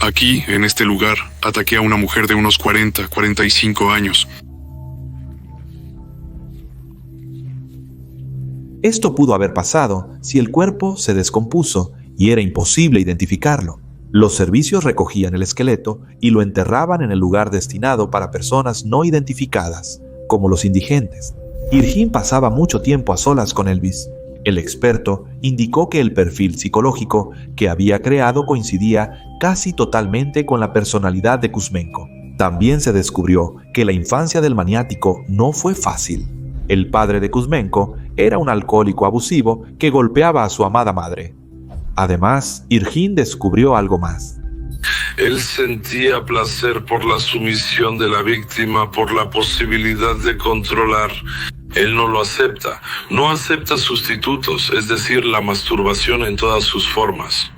Aquí, en este lugar, ataqué a una mujer de unos 45 años. Esto pudo haber pasado si el cuerpo se descompuso y era imposible identificarlo. Los servicios recogían el esqueleto y lo enterraban en el lugar destinado para personas no identificadas, como los indigentes. Irgin pasaba mucho tiempo a solas con Elvis. El experto indicó que el perfil psicológico que había creado coincidía casi totalmente con la personalidad de Kuzmenko. También se descubrió que la infancia del maniático no fue fácil. El padre de Kuzmenko era un alcohólico abusivo que golpeaba a su amada madre. Además, Irgin descubrió algo más. Él sentía placer por la sumisión de la víctima, por la posibilidad de controlar. Él no lo acepta. No acepta sustitutos, es decir, la masturbación en todas sus formas.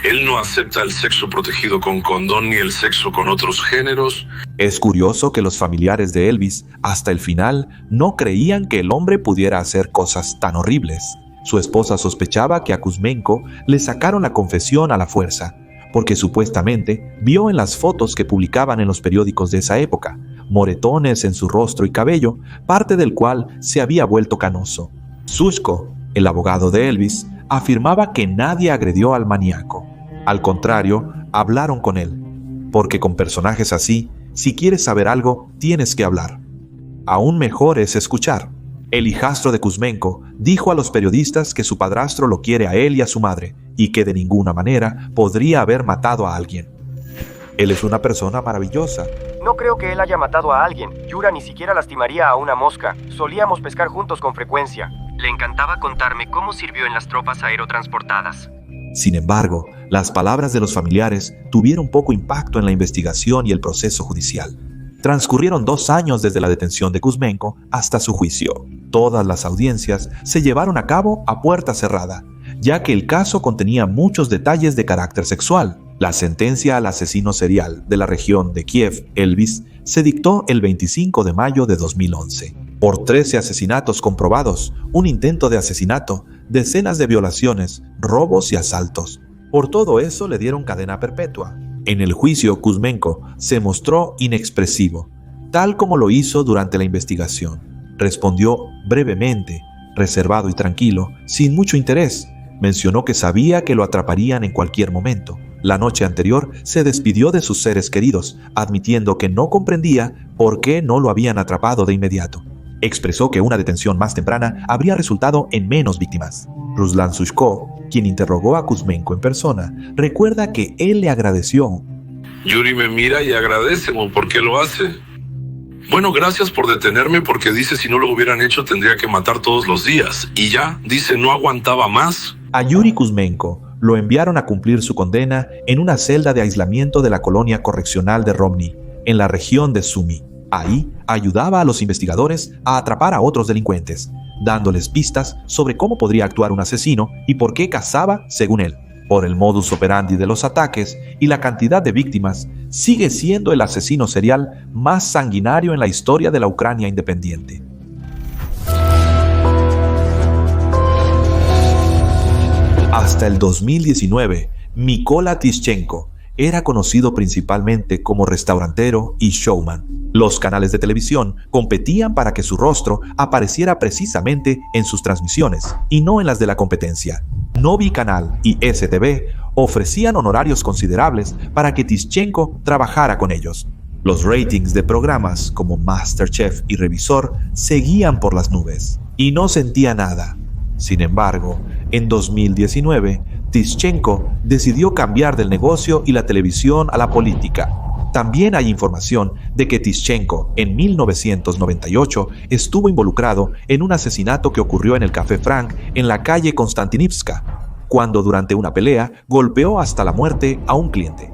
Él no acepta el sexo protegido con condón ni el sexo con otros géneros. Es curioso que los familiares de Elvis, hasta el final, no creían que el hombre pudiera hacer cosas tan horribles. Su esposa sospechaba que a Kuzmenko le sacaron la confesión a la fuerza, porque supuestamente vio en las fotos que publicaban en los periódicos de esa época moretones en su rostro y cabello, parte del cual se había vuelto canoso. Sushko, el abogado de Elvis, afirmaba que nadie agredió al maníaco. Al contrario, hablaron con él, porque con personajes así, si quieres saber algo, tienes que hablar. Aún mejor es escuchar. El hijastro de Kuzmenko dijo a los periodistas que su padrastro lo quiere a él y a su madre, y que de ninguna manera podría haber matado a alguien. Él es una persona maravillosa. No creo que él haya matado a alguien. Yura ni siquiera lastimaría a una mosca. Solíamos pescar juntos con frecuencia. Le encantaba contarme cómo sirvió en las tropas aerotransportadas. Sin embargo, las palabras de los familiares tuvieron poco impacto en la investigación y el proceso judicial. Transcurrieron 2 años desde la detención de Kuzmenko hasta su juicio. Todas las audiencias se llevaron a cabo a puerta cerrada, ya que el caso contenía muchos detalles de carácter sexual. La sentencia al asesino serial de la región de Kiev, Elvis, se dictó el 25 de mayo de 2011. Por 13 asesinatos comprobados, un intento de asesinato, decenas de violaciones, robos y asaltos. Por todo eso le dieron cadena perpetua. En el juicio, Kuzmenko se mostró inexpresivo, tal como lo hizo durante la investigación. Respondió brevemente, reservado y tranquilo, sin mucho interés. Mencionó que sabía que lo atraparían en cualquier momento. La noche anterior se despidió de sus seres queridos, admitiendo que no comprendía por qué no lo habían atrapado de inmediato. Expresó que una detención más temprana habría resultado en menos víctimas. Ruslan Sushko, quien interrogó a Kuzmenko en persona, recuerda que él le agradeció. Yuri me mira y agradece. ¿Por qué lo hace? Bueno, gracias por detenerme, porque dice si no lo hubieran hecho tendría que matar todos los días. Y ya, dice, no aguantaba más. A Yuri Kuzmenko lo enviaron a cumplir su condena en una celda de aislamiento de la colonia correccional de Romny, en la región de Sumy. Ahí ayudaba a los investigadores a atrapar a otros delincuentes, dándoles pistas sobre cómo podría actuar un asesino y por qué cazaba según él. Por el modus operandi de los ataques y la cantidad de víctimas, sigue siendo el asesino serial más sanguinario en la historia de la Ucrania independiente. Hasta el 2019, Mykola Tishchenko era conocido principalmente como restaurantero y showman. Los canales de televisión competían para que su rostro apareciera precisamente en sus transmisiones y no en las de la competencia. Novi Canal y STV ofrecían honorarios considerables para que Tishchenko trabajara con ellos. Los ratings de programas como MasterChef y Revisor seguían por las nubes y no sentía nada. Sin embargo, en 2019, Tishchenko decidió cambiar del negocio y la televisión a la política. También hay información de que Tishchenko, en 1998, estuvo involucrado en un asesinato que ocurrió en el Café Frank en la calle Konstantinivska, cuando durante una pelea golpeó hasta la muerte a un cliente.